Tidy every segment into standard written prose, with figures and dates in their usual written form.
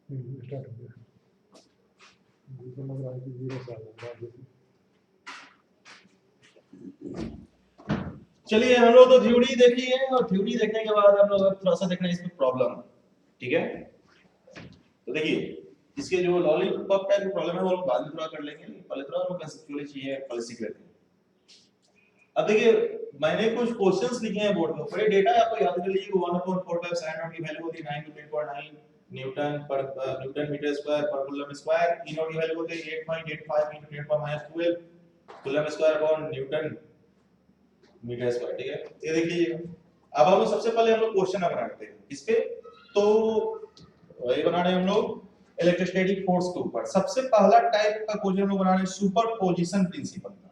Start हो गया। मुझे लग रहा है कि 0 से आ जाएगा। चलिए हम लोग तो थ्योरी देखी है, और थ्योरी देखने के बाद हम लोग अब थोड़ा सा देखना है इसमें प्रॉब्लम। ठीक है, तो देखिए इसके जो लॉलीपॉप का जो प्रॉब्लम है वो हम बाद में थोड़ा कर लेंगे, पहले थोड़ा हम लोग कंसेप्चुअली चीजें पहले सीख लेते हैं। अब देखिए मैंने कुछ क्वेश्चंस लिखे हैं बोर्ड पे, बड़े डेटा आपको याद कर लीजिए। 1/4 sin नॉट की वैल्यू होती है 9 to 10.9 न्यूटन पर न्यूटन मीटर स्क्वायर पर कूलम स्क्वायर। ई नॉट की वैल्यू होती है 8.85 × 10⁻12 coulomb square upon newton metre square. ठीक है, ये देख लीजिएगा। अब हम लोग सबसे पहले हम लोग क्वेश्चन बनाते हैं इस पे, तो ये बना रहे हैं हम लोग इलेक्ट्रोस्टैटिक फोर्स के ऊपर। सबसे पहला टाइप का क्वेश्चन हम लोग बना रहे हैं सुपरपोजिशन प्रिंसिपल का।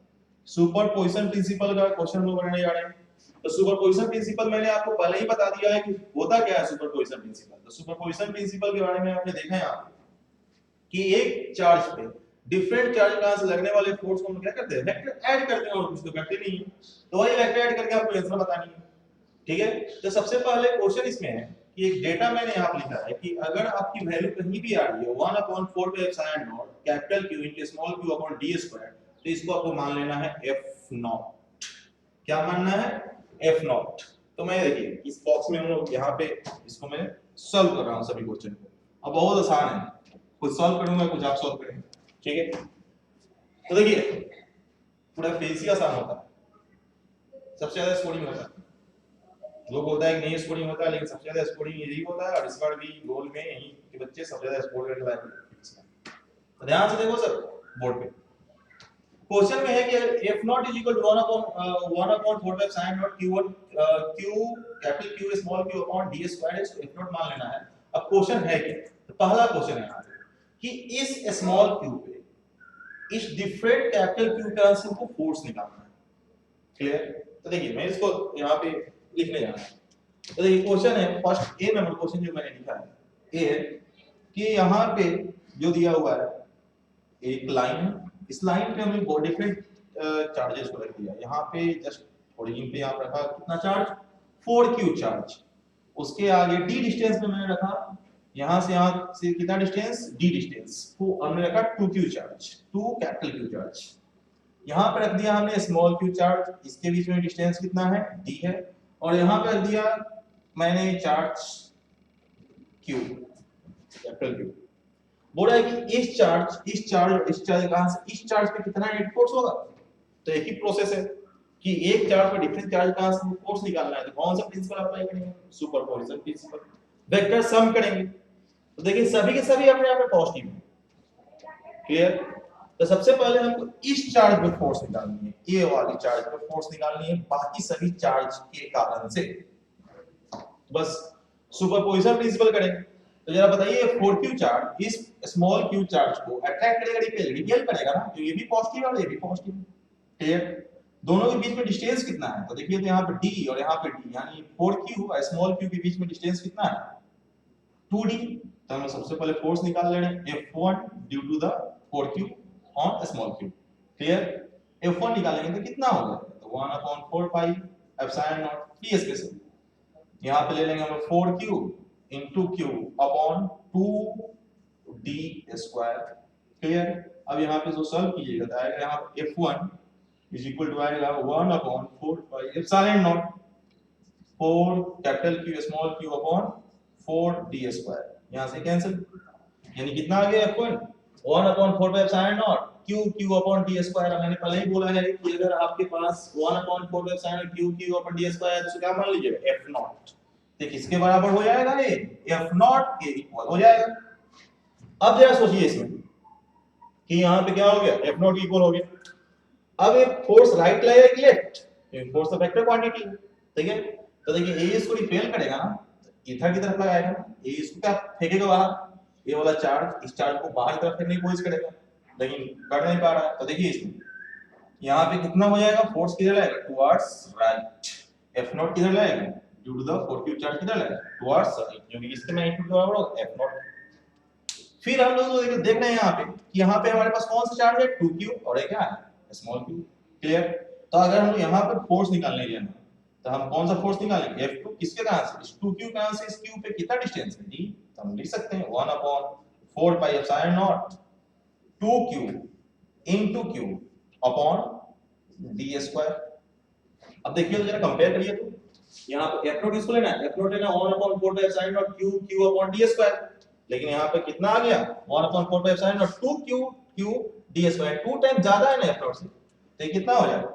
सुपरपोजिशन प्रिंसिपल का क्वेश्चन हम लोग बनाने जा रहे हैं। तो सुपरपोजिशन प्रिंसिपल मैंने आपको पहले ही बता दिया है कि होता क्या है सुपरपोजिशन प्रिंसिपल। तो सुपरपोजिशन प्रिंसिपल के बारे में आपने देखा है यहाँ कि एक चार्ज पे डिफरेंट चार्ज का से लगने वाले फोर्स को हम क्या करते हैं, वेक्टर ऐड करते हैं, और कुछ तो करते नहीं है। तो वही वेक्टर ऐड करके आपको आंसर बतानी है। ठीक है, तो सबसे पहले क्वेश्चन इसमें है कि एक डेटा मैंने यहाँ लिखा है कि अगर आपकी वैल्यू कहीं भी आ रही है 1/4 capital Q into small q upon d square, तो इसको आपको मान लेना है f0। क्या मानना है, f0। तो मैं देखिए इस बॉक्स में हम लोग यहाँ पे इसको मैं सॉल्व कर रहा हूँ सभी क्वेश्चन को। अब बहुत आसान है, कुछ सॉल्व करूंगा कुछ आप सॉल्व करेंगे। ठीक है, तो देखिए थोड़ा फेंसी आसान होता है, सबसे ज्यादा स्कोरिंग होता है। लोग बोलता है कि नहीं स्कोरिंग होता है, लेकिन सबसे ज्यादा स्कोरिंग यही होता है, और इस बार भी गोल में यही के बच्चे सबसे ज्यादा स्कोर करने वाले हैं। तो ध्यान से देखो सर बोर्ड पे क्वेश्चन में है कि f0 = 1/4 sin not q1 q capital Q small q upon d square है, इसको f0 मान लेना है। अब क्वेश्चन है क्या, तो पहला क्वेश्चन है यहाँ कि इस स्मॉल q पे इस डिफरेंट कैपिटल Q टर्म से हमको फोर्स निकालना है। क्लियर, तो देखिए मैं इसको यहाँ पे लिखने जा रहा हूँ। तो देखिए क्वेश्चन है फर्स्ट ए नंबर क्वेश्चन जो मैंने लिखा है ए है कि यहाँ पे जो दिया हुआ है एक लाइन है, इस लाइन पे हमने बहुत डिफरेंट चार्जेस को रख दिया। यहाँ पे जस्ट ओरिजिन पे यहाँ रखा कितना चार्ज 4q चार्ज, उसके आगे d डिस्टेंस पे मैंने रखा यहाँ से कितना डिस्टेंस d डिस्टेंस, तो हमने रखा 2q charge, 2 capital Q charge. यहाँ पे रख दिया हमने स्मॉल q चार्ज, इसके बीच में डिस्टेंस कितना है d है, और यहाँ पे रख दिया मैंने चार्ज q कैपिटल Q। बोल रहा है कि इस चार्ज कहां से इस चार्ज पे कितना नेट फोर्स होगा। तो एक ही प्रोसेस है कि एक चार्ज पे डिफरेंट चार्ज कहां से फोर्स निकालना है, तो कौन सा प्रिंसिपल अप्लाई करेंगे, सुपरपोजिशन प्रिंसिपल, वेक्टर सम करेंगे। तो देखिए सभी के सभी अपने आप में पॉजिटिव है। क्लियर, तो सबसे पहले हमको इस चार्ज पे फोर्स निकालनी है, ये वाली चार्ज पे फोर्स निकालनी है बाकी सभी चार्ज के कारण से, बस सुपरपोजिशन प्रिंसिपल करेंगे। तो जरा बताइए 4q चार्ज इस स्मॉल q चार्ज को अट्रैक्ट करेगा, रिपेल करेगा ना, तो ये भी पॉजिटिव और ये भी पॉजिटिव। क्लियर, दोनों के बीच में डिस्टेंस कितना है, तो देखिए तो यहाँ पे d और यहाँ पे d, यानी 4q और स्मॉल q के बीच में डिस्टेंस कितना है 2d। तो हम सबसे पहले फोर्स निकाल ले रहे हैं F1 due to the 4q on small q। Clear, F1 निकालेंगे तो कितना होगा, तो 1/4 pi epsilon naught d special, यहाँ पे ले लेंगे हम 4q into q upon 2d square. Clear, अब यहाँ पे जो सॉल्व कीजिएगा तो आएगा यहाँ पे f1 इज इक्वल टू आएगा 1/4 pi epsilon not 4 capital Q small q upon 4d square, यहाँ से कैंसिल, यानी कितना आ गया f1 1/4 pi epsilon not q upon d square. मैंने पहले ही बोला है कि अगर आपके पास 1/4 pi epsilon q upon d square है तो क्या मान लीजिए f0, तो किसके बराबर हो जाएगा ये f0 के इक्वल हो जाएगा। अब जरा सोचिए इसमें कि यहाँ पे क्या हो गया f0 के इक्वल हो गया। अब ये फोर्स राइट लगेगा कि लेफ्ट, ये फोर्स तो वेक्टर क्वांटिटी है। ठीक है, तो देखिए ए इसको रिपेल करेगा ना, इधर की तरफ लगाएगा ना, ए इसको क्या फेंकेगा बाहर, ये वाला चार्ज इस चार्ज को बाहर की तरफ फेंकने की कोशिश करेगा, लेकिन कर नहीं पा रहा है। तो देखिए इसमें यहाँ पे कितना हो जाएगा, फोर्स किधर लगेगा टुवर्ड्स राइट, f0 किधर लगेगा due to the 4q charge किधर लगेगा टुवर्ड्स राइट, जो कि इसके मैग्नीट्यूड के बराबर होगा f0। फिर हम लोग देख रहे हैं यहाँ पे कि यहाँ पे हमारे पास कौन सा चार्ज है 2q और एक क्या है स्मॉल q। क्लियर, तो अगर हम यहाँ पे फोर्स निकालने जाए तो हम कौन सा फोर्स निकालेंगे f2, किसके कारण से इस 2q कारण से इस q पे कितना डिस्टेंस है d, हम लिख सकते हैं 1/4 pi epsilon not 2q into q upon d square. अब देखिए तो जरा कंपेयर करिए तो यहाँ पे f नॉट किसको लेना है, f नॉट लेना 1/4 pi epsilon not q upon d square, लेकिन यहाँ पे कितना आ गया 1/4 pi epsilon not 2q d square, 2 time ज्यादा है ना f नॉट से, तो ये कितना हो जाएगा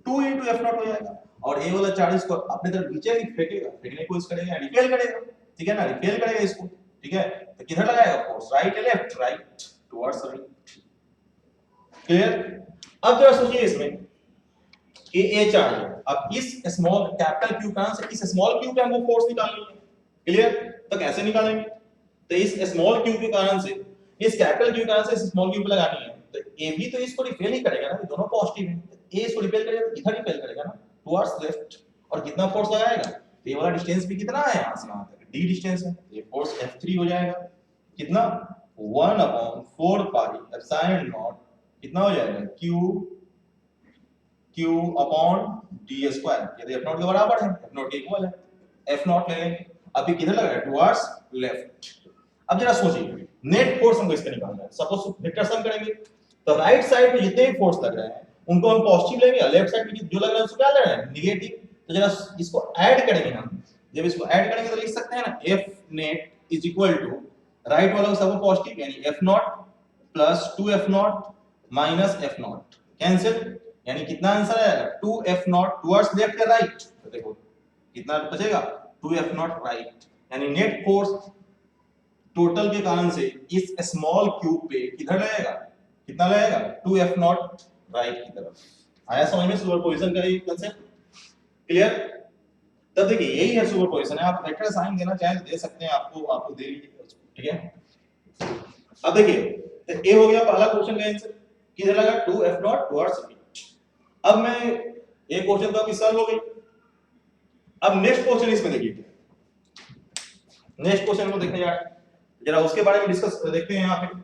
2 into f नॉट हो जाएगा। और ये वाला चार्ज इसको अपने तरफ नीचे ही फेंकेगा, फेंकने की कोशिश करेगा, रिपेल करेगा, ठीक है ना, रिपेल करेगा इसको, ठीक है, तो किधर लगाएगा फोर्स, राइट या left, right towards right. Clear. अब जरा सोचिए इसमें कि ए चार्ज है, अब इस स्मॉल कैपिटल क्यू का से इस स्मॉल क्यू पे हमको फोर्स निकालनी है। क्लियर। तो कैसे निकालेंगे, तो इस स्मॉल क्यू के कारण से इस कैपिटल क्यू के कारण से इस स्मॉल क्यू पे लगानी है, तो ए भी तो इसको रिपेल ही करेगा ना, दोनों पॉजिटिव हैं, ए इसको रिपेल करेगा तो इधर रिपेल करेगा ना टुवर्ड्स लेफ्ट, और कितना फोर्स लगाएगा, तो ये वाला डिस्टेंस भी कितना है यहां से यहां तक d डिस्टेंस है, ये फोर्स F3 हो जाएगा, कितना 1/4 पाई एप्सिलॉन नॉट कितना हो जाएगा q अपॉन d स्क्वायर, ये तो f नॉट के बराबर है, f नॉट के इक्वल है, f नॉट ले लेंगे, अभी किधर लग रहा है टुवर्ड्स लेफ्ट। अब जरा सोचिए नेट फोर्स हमको इसका निकालना है, सपोज वेक्टर सम करेंगे तो राइट साइड पे जितने भी फोर्स लग रहे हैं उनको हम पॉजिटिव लेंगे, लेफ्ट साइड पे जो लग रहा है उसको क्या ले रहे हैं नेगेटिव, तो जरा इसको ऐड करेंगे हम, जब इसको ऐड करेंगे तो लिख सकते हैं ना f net is equal to right वाला सब पॉजिटिव यानी f naught plus 2f naught minus f naught cancel, यानी कितना आंसर आएगा 2f नॉट टुवर्ड्स लेफ्ट या राइट, तो देखो कितना बचेगा 2f नॉट राइट, यानी नेट फोर्स टोटल के कारण से इस स्मॉल क्यूब पे किधर लगेगा, कितना लगेगा 2f नॉट राइट की तरफ। आया समझ में सुपरपोजिशन का ये कांसेप्ट। क्लियर। तब देखिए यही है सुपरपोजिशन है, आप वेक्टर साइन देना चाहें तो दे सकते हैं, आपको दे लीजिए, ठीक है। अब देखिए तो ए हो गया पहला क्वेश्चन का आंसर, किधर लगा 2f नॉट टुवर्ड्स राइट। अब मैं एक क्वेश्चन तो आपकी सॉल्व हो गई, अब नेक्स्ट क्वेश्चन इसमें देखिए, नेक्स्ट क्वेश्चन को देखने जा रहे हैं, जरा उसके बारे में डिस्कस देखते हैं यहाँ पे।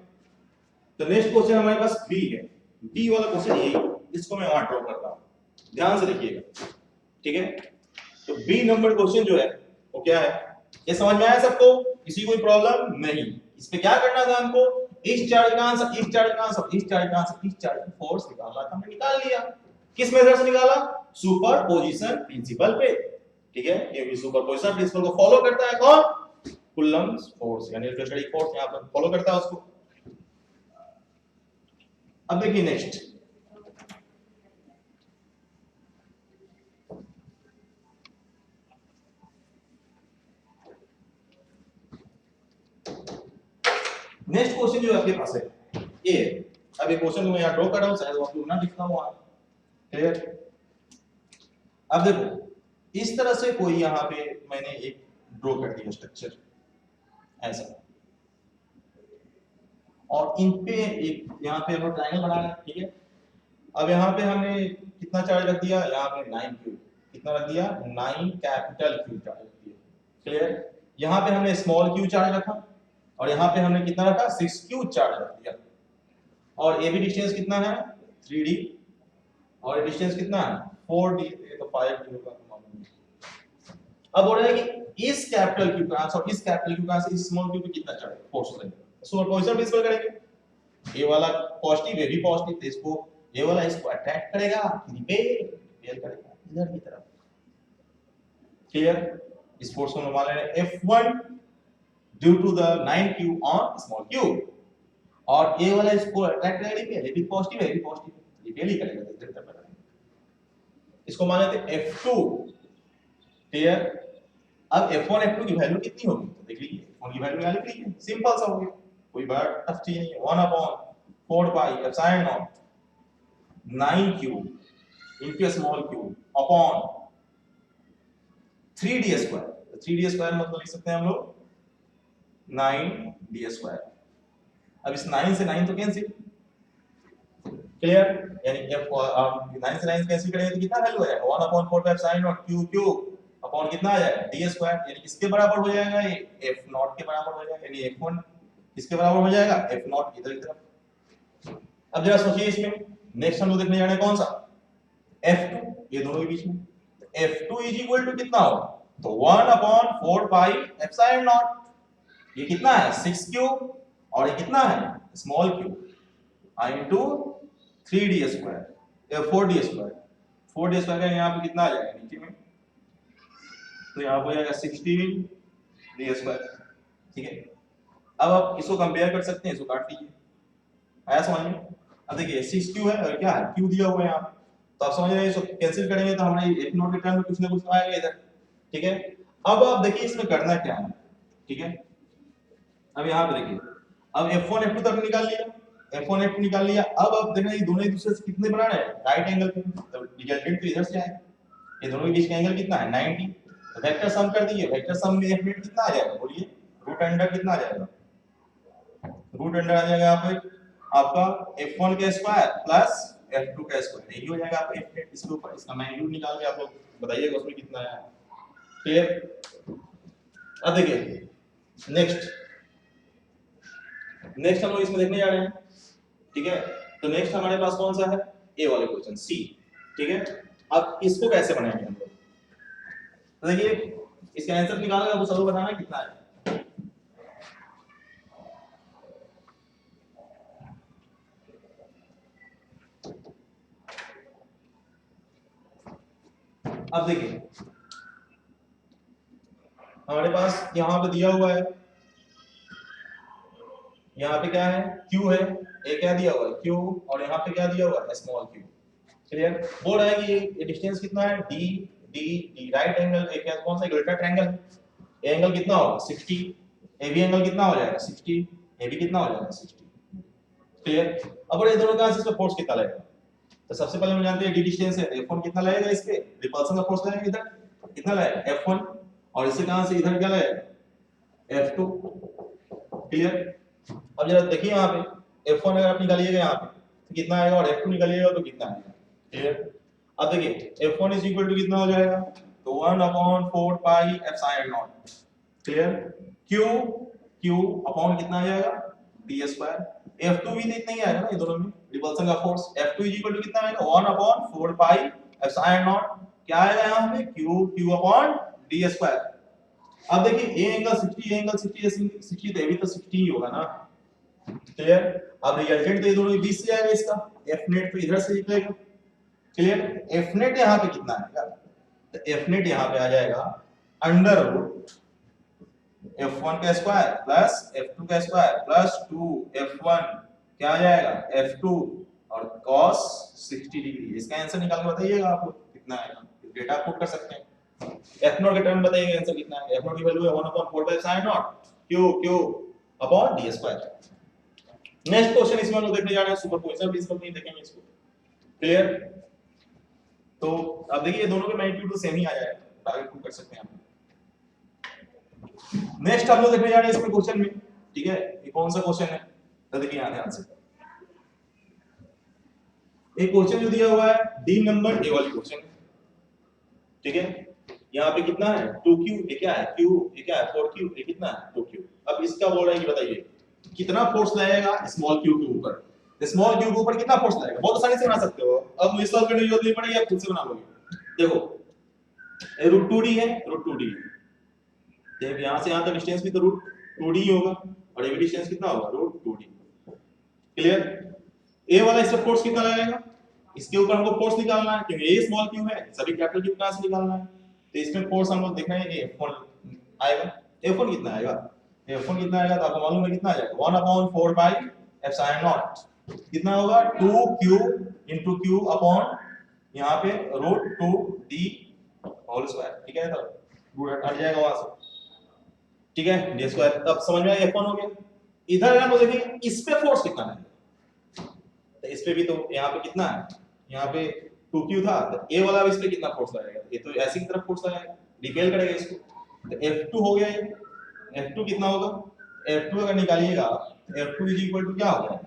तो नेक्स्ट क्वेश्चन हमारे पास बी है, बी वाला क्वेश्चन यही, इसको मैं वहां ड्रॉ करता हूं, ध्यान से देखिएगा, ठीक है। तो बी नंबर क्वेश्चन जो है वो क्या है, ये समझ में आया सबको, किसी कोई प्रॉब्लम नहीं। इस पे क्या करना था हमको, इस चार्ज का आंसर, इस चार्ज का आंसर, इस चार्ज का आंसर, इस चार्ज का फोर्स निकालना था, हमने निकाल लिया। किस मेथड से निकाला, सुपरपोजिशन प्रिंसिपल पे, ठीक है। ये सुपरपोजिशन प्रिंसिपल को फॉलो करता है कौन, कूलम्ब्स फोर्स, यानी इलेक्ट्रोस्टैटिक फोर्स यहां पर फॉलो करता है उसको। अब देखिए नेक्स्ट, नेक्स्ट क्वेश्चन जो आपके पास है ये, अब ये क्वेश्चन को मैं यहां ड्रॉ कर रहा हूं, शायद आपको ना दिखता हो वहां, क्लियर। अब देखो इस तरह से कोई यहां पे मैंने एक ड्रॉ कर दिया स्ट्रक्चर ऐसा, और इन पे एक यहां पे हम ट्रायंगल बना रहे हैं, ठीक है। अब यहां पे हमने कितना चार्ज रख दिया, यहां पे 9q, कितना रख दिया 9 कैपिटल q चार्ज रख दिया, क्लियर। यहां पे हमने स्मॉल q चार्ज रखा, और यहां पे हमने कितना रखा 6q चार्ज रख दिया, और ये भी डिस्टेंस कितना है 3d, और डिस्टेंस कितना है 4d, ये तो 5d होगा। अब बोल रहा है कि इस कैपिटल Q का आंसर और इस कैपिटल Q का आंसर इस स्मॉल q पे कितना चार्ज फोर्स लगेगा, सुपरपोजिशन प्रिंसिपल करेंगे, ये वाला पॉजिटिव ये भी पॉजिटिव, तो इसको ये वाला इसको अट्रैक्ट करेगा, रिपेल करेगा इधर की तरफ, क्लियर। इस फोर्स को मान लेंगे F1 due to the 9q on small q, और ये वाला इसको अट्रैक्ट करेगा, रिपेल, ये भी पॉजिटिव है, ये भी पॉजिटिव, रिपेल ही करेगा इधर तरफ। इसको मान लेते हैं F2, क्लियर। अब F1 F2 की वैल्यू कितनी होगी, तो देख लीजिए F1 की वैल्यू यहां लिख लीजिए, सिंपल सा हो गया, कोई बड़ा टफ चीज नहीं है, 1/4 pi epsilon not 9q into small q upon 3d square, तो 3d स्क्वायर मतलब लिख सकते हैं हम लोग 9d स्क्वायर। अब इस 9 से 9 तो कैंसिल, क्लियर, यानी F 9 से 9 कैंसिल करेंगे तो कितना वैल्यू आ जाएगा 1/4 pi epsilon not q upon कितना आ जाएगा d स्क्वायर, यानी किसके बराबर हो जाएगा, ये f नॉट के बराबर हो जाएगा, यानी f1 किसके बराबर हो जाएगा f नॉट इधर की तरफ। अब जरा सोचिए इसमें नेक्स्ट हम लोग देखने जा रहे हैं कौन सा f2, ये दोनों के बीच में, f2 इज इक्वल टू कितना होगा, तो 1/4 पाई एप्सिलॉन नॉट, ये कितना है 6q और ये कितना है small q into 3d square 4d square 4d square का यहाँ पे कितना आ जाएगा नीचे में, तो यहाँ पे हो जाएगा 16d स्क्वायर। ठीक है, अब आप इसको कंपेयर कर सकते हैं, इसको काट लीजिए, आया समझ में। अब देखिए 6q है और क्या है q दिया हुआ है यहाँ पे, तो आप समझ रहे हैं, इसको कैंसिल करेंगे तो हमारे एक नोट के टर्म में कुछ ना कुछ आएगा इधर। ठीक है, अब आप देखिए इसमें करना क्या है। ठीक है, अब यहाँ पे देखिए, अब f1 f2 तक निकाल लिया, f1 f2 निकाल लिया, अब आप देखना ये दोनों एक दूसरे से कितने बना रहे हैं राइट एंगल पे, तो रिजल्टेंट तो इधर से आएगा, ये दोनों के बीच का एंगल कितना है 90। तो वेक्टर सम कर दीजिए, वेक्टर सम में f कितना आ जाएगा बोलिए, रूट अंडर कितना आ जाएगा, रूट अंडर आ जाएगा यहाँ पे आपका f1 का स्क्वायर प्लस f2 का स्क्वायर, यही हो जाएगा आपका f इसके ऊपर, इसका मैग्नीट्यूड निकाल के आप लोग बताइएगा उसमें कितना है। क्लियर। अब देखिए नेक्स्ट हम लोग इसमें देखने जा रहे हैं। ठीक है, तो नेक्स्ट हमारे पास कौन सा है, ए वाले क्वेश्चन सी। ठीक है, अब इसको कैसे बनाएंगे हम लोग, तो देखिए इसका आंसर निकालना है, आपको सबको बताना है कितना है। अब देखिए हमारे पास यहाँ पे दिया हुआ है, यहाँ पे क्या है q है, ये क्या दिया हुआ है q, और यहाँ पे क्या दिया हुआ है स्मॉल q। क्लियर, बोल रहा है कि ये डिस्टेंस कितना है d d d, right angle एक कौन सा इक्विलेटरल ट्रायंगल, ये एंगल कितना होगा 60, ये भी एंगल कितना हो जाएगा 60, ये भी कितना हो जाएगा 60। क्लियर, अब ये दोनों का इस पे फोर्स कितना लगेगा, तो सबसे पहले हम जानते हैं d डिस्टेंस है, f1 कितना लगेगा, इस पे रिपल्सन का फोर्स लगेगा इधर कितना लगेगा f1, और इससे कहां से इधर क्या लगेगा f2। क्लियर, अब जरा देखिए यहाँ पे f1 अगर आप निकालिएगा यहाँ पे तो कितना आएगा, और f2 निकालिएगा तो कितना आएगा। क्लियर, अब देखिए f1 इज इक्वल टू कितना हो जाएगा, तो 1/4 pi epsilon not. Clear, q upon कितना आ जाएगा d स्क्वायर, f2 भी तो इतना ही आएगा ना, ये दोनों में रिपल्सन का force, f2 is equal to कितना आएगा 1/4 पाई एप्सिलॉन नॉट, क्या आएगा यहाँ पे q अपॉन d स्क्वायर। अब देखिए ये एंगल 60, ये एंगल 60, ये 60, तो ये भी तो 60 ही होगा ना। क्लियर, अब रिजल्टेंट तो ये दोनों 20 से आएगा, इसका f नेट तो इधर से निकलेगा। क्लियर, f नेट यहाँ पे कितना आएगा, तो f नेट यहाँ पे आ जाएगा अंडर रूट f1 का स्क्वायर प्लस f2 का स्क्वायर प्लस 2f1 क्या आ जाएगा f2 और cos 60 डिग्री। इसका आंसर निकाल के बताइएगा आपको कितना आएगा, डेटा पुट कर सकते हैं। f0 के टर्म बताइएगा आंसर कितना है, f0 की वैल्यू है 1/4 sin not q upon d square. Next question इसमें हम लोग देखने जा रहे हैं सुपरपोजिशन प्रिंसिपल, नहीं देखेंगे इसको। क्लियर, तो अब देखिए दोनों के मैग्नीट्यूड तो सेम ही आ जाएगा, टारगेट पुट कर सकते हैं हम। नेक्स्ट हम लोग देखने जा रहे हैं इसमें क्वेश्चन में। ठीक है, ये कौन सा क्वेश्चन है, तो देखिए यहां ध्यान से, एक क्वेश्चन जो दिया हुआ है डी नंबर ए वाली क्वेश्चन है। ठीक है, यहाँ पे कितना है 2q, ये क्या है q, ये क्या है 4q, ये कितना है 2q। अब इसका बोल रहा है कि बताइए कितना फोर्स लगेगा स्मॉल q के ऊपर, स्मॉल q के ऊपर कितना फोर्स लगेगा, बहुत आसानी से बना सकते हो। अब मुझे सॉल्व करने की जरूरत नहीं पड़ेगी, आप खुद से बना लोगे। देखो ये रूट 2d है, रूट 2d देख, यहां से यहां तक डिस्टेंस भी तो रूट 2d ही होगा, और ये भी डिस्टेंस कितना होगा रूट 2d। क्लियर, ए वाला इस पे फोर्स कितना लगेगा, इसके ऊपर हमको फोर्स निकालना है क्योंकि ये स्मॉल q है, सभी कैपिटल q कहां से निकालना है, तो इसमें फोर्स हम लोग देखना है f1 आएगा, f1 कितना आएगा, f1 कितना आएगा तो आपको मालूम है कितना आ जाएगा 1/4 पाई एप्सिलॉन नॉट, कितना होगा 2q into q अपॉन यहां पे रूट 2d होल स्क्वायर। ठीक है, तो रूट हट जाएगा वहां से। ठीक है, d स्क्वायर, तब समझ में आया f1 हो गया। इधर हम लोग देखेंगे इस पे फोर्स कितना है, तो इस पे भी तो यहाँ पे कितना है, यहाँ पे 2q था, तो a वाला भी इस पे कितना फोर्स लगेगा, ये तो ऐसी की तरफ फोर्स लगेगा, रिपेल करेगा इसको, तो f2 हो गया, ये f2 कितना होगा, f2 अगर निकालिएगा f2 इज इक्वल टू क्या होगा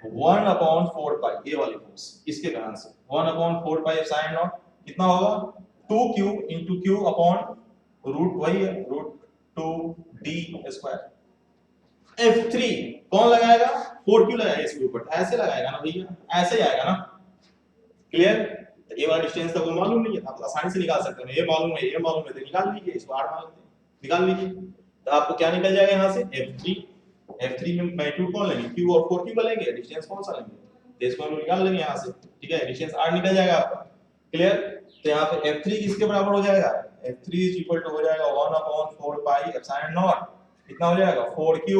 1/4 पाई, ये वाली फोर्स इसके कारण से 1/4 पाई एप्सिलॉन नॉट कितना होगा 2q into q upon root वही है रूट 2d स्क्वायर। F3 कौन लगाएगा 4q लगाएगा इसके ऊपर, ऐसे लगाएगा ना भैया, ऐसे ही आएगा ना। क्लियर, तो ये वाला डिस्टेंस तो आपको मालूम नहीं है, आप आसानी से निकाल सकते हैं, ये मालूम है, ये मालूम है, तो निकाल लीजिए, इसको 8 मान लेते हैं, निकाल लीजिए। तो आपको क्या निकल जाएगा यहाँ से F3। F3 में मैग्नीट्यूड कौन लेंगे, Q और 4Q का लेंगे, डिस्टेंस कौन सा लेंगे, तो इसको हम निकाल लेंगे यहाँ से, ठीक है, डिस्टेंस R निकल जाएगा आपका। क्लियर। तो यहाँ पे F3 किसके बराबर हो जाएगा, F3 हो जाएगा 1/4 पाई एप्सिलॉन नॉट, कितना हो जाएगा 4Q,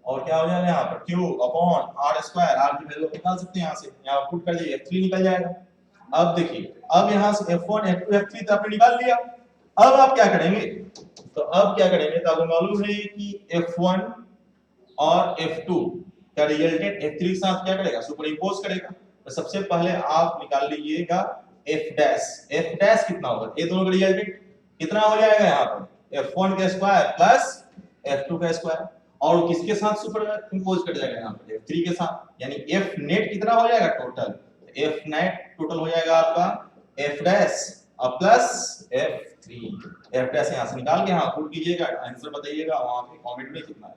और क्या हो जाएगा यहाँ पर Q upon R square, R की वैल्यू निकाल सकते हैं यहाँ से, यहाँ पुट कर दीजिए F3 निकल जाएगा। अब देखिए, अब यहाँ से F1 F2 F3 तो आपने निकाल लिया, अब आप क्या करेंगे, तो अब क्या करेंगे, तो आपको मालूम है कि F1 और F2 का रिजल्टेंट F3 के साथ क्या करेगा, सुपर इंपोज करेगा। तो सबसे पहले आप निकाल लीजिएगा F डैश कितना होगा, ये दोनों का रिजल्टेंट कितना हो जाएगा यहाँ पर F1 का स्क्वायर प्लस F2 का स्क्वायर, और किसके साथ सुपर इंपोज कर जाएगा यहाँ पर F3 के साथ, यानी F नेट कितना हो जाएगा टोटल, F नेट टोटल हो जाएगा आपका F डैश और प्लस F3, F डैश यहाँ से निकाल के यहाँ पुट कीजिएगा, आंसर बताइएगा वहां पे कमेंट में कितना है,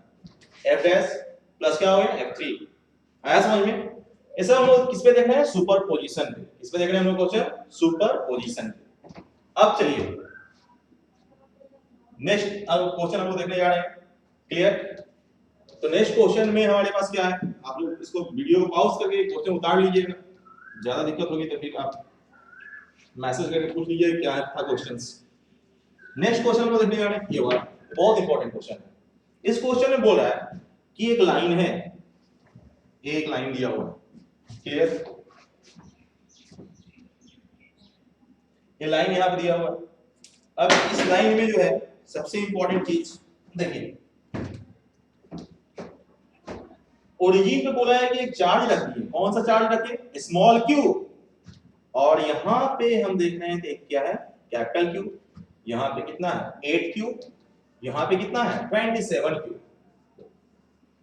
F डैश प्लस क्या हो गया F3। आया समझ में। ऐसा हम लोग किस पे देख रहे हैं, सुपरपोजिशन पे, इस पे देख रहे हैं हम लोग क्वेश्चन सुपरपोजिशन पे। अब चलिए नेक्स्ट अब क्वेश्चन हम लोग देखने जा रहे हैं। क्लियर। तो नेक्स्ट क्वेश्चन में हमारे पास क्या है, आप लोग इसको वीडियो को पॉज करके क्वेश्चन उतार लीजिएगा, ज्यादा दिक्कत होगी तो फिर आप मैसेज करके पूछ लीजिए क्या था क्वेश्चंस। नेक्स्ट क्वेश्चन हम लोग देखने जा रहे हैं, ये वाला बहुत इंपॉर्टेंट क्वेश्चन है। इस क्वेश्चन में बोला है कि एक लाइन है, एक लाइन दिया हुआ है, क्लियर, ये लाइन यहां पे दिया हुआ है। अब इस लाइन में जो है सबसे इंपॉर्टेंट चीज देखिए, ओरिजिन पे बोला है कि एक चार्ज रखिए, कौन सा चार्ज रखिए, स्मॉल q, और यहां पे हम देख रहे हैं कि क्या है कैपिटल Q, यहां पे कितना है 8Q, यहां पे कितना है 27Q,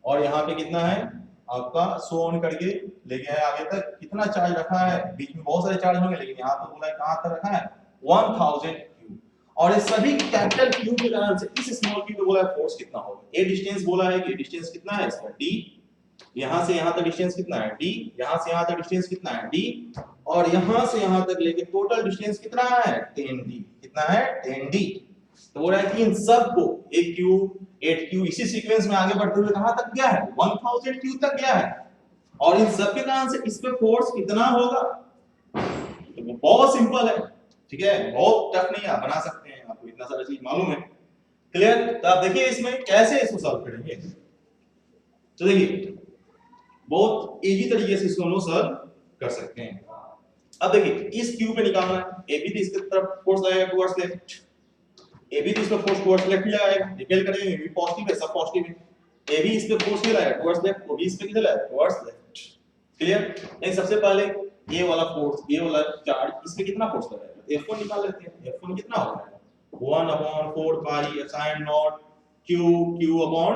और यहां पे कितना है आपका सो ऑन करके लेके है आगे तक, कितना चार्ज रखा है, बीच में बहुत सारे चार्ज होंगे लेकिन यहां पे बोला है कहां तक रखा है 1000Q, और ये सभी कैपिटल Q के कारण से इस स्मॉल q पे बोला है फोर्स कितना होगा, ये डिस्टेंस बोला है कि डिस्टेंस कितना है इसका d, यहां से यहां तक डिस्टेंस कितना है d, यहां से यहां तक डिस्टेंस कितना है d, और यहां से यहां तक लेके टोटल डिस्टेंस कितना है 10d, कितना है 10d। तो बोल रहा है कि इन सब को 1q 8q इसी सीक्वेंस में आगे बढ़ते हुए कहां तक गया है 1000q तक गया है, और इन सब के कारण से इस पे फोर्स कितना होगा, तो वो बहुत सिंपल है, ठीक है, बहुत टफ नहीं है, आप बना सकते हैं, आपको इतना सारा चीज मालूम है। क्लियर। तो आप देखिए इसमें कैसे इसको सॉल्व करेंगे, तो देखिए बहुत इजी तरीके से इसको हम लोग सॉल्व कर सकते हैं। अब देखिए इस क्यू पे निकालना है, AB तो इसके तरफ फोर्स लगेगा टुवर्ड्स लेफ्ट, AB तो इस पे फोर्स टुवर्ड्स लेफ्ट लगाएगा, निकल करेंगे ये भी पॉजिटिव है, सब पॉजिटिव है, AB इस पे फोर्स किधर लगाएगा टुवर्ड्स लेफ्ट, वो भी इस पे किधर लगाएगा टुवर्ड्स लेफ्ट। क्लियर। लेकिन सबसे पहले ये वाला फोर्स, ये वाला चार्ज इस पे कितना फोर्स लगाएगा, F1 निकाल लेते हैं, F1 कितना होगा 1/4 pi epsilon not q upon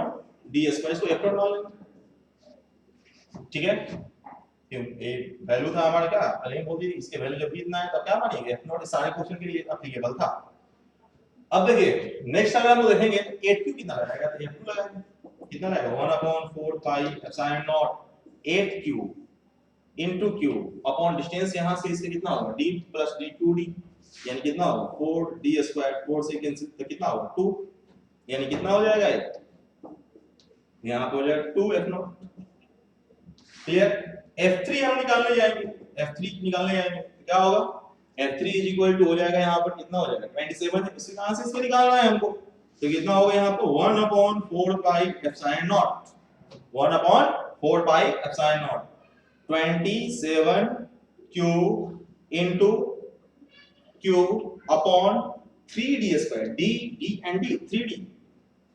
d square, इसको F मान लेंगे, ठीक है, क्यों ये वैल्यू था हमारा, क्या पहले ही बोल दिए इसके वैल्यू जब भी इतना है तब क्या मानेंगे F0, सारे क्वेश्चन के लिए एप्लीकेबल था। अब देखिए नेक्स्ट अगर हम देखेंगे 8q कितना लगाएगा, तो F2 लगाएंगे, कितना लगाएगा 1/4 pi epsilon not 8q into q upon distance यहां से इसके कितना होगा d प्लस d 2d, यानी कितना होगा 4d स्क्वायर, 4 से कैंसिल तो कितना होगा 2, यानी कितना हो जाएगा ये यहां पे हो जाएगा 2F0। क्लियर। F3 हम निकालने जाएंगे, F3 निकालने जाएंगे तो क्या होगा F3 हो जाएगा यहाँ पर कितना हो जाएगा 27 है, इसके कहां से इसके निकालना है हमको, तो कितना होगा यहाँ पर 1/4 pi epsilon not 1/4 pi epsilon not 27q into q upon 3d square, d and d 3d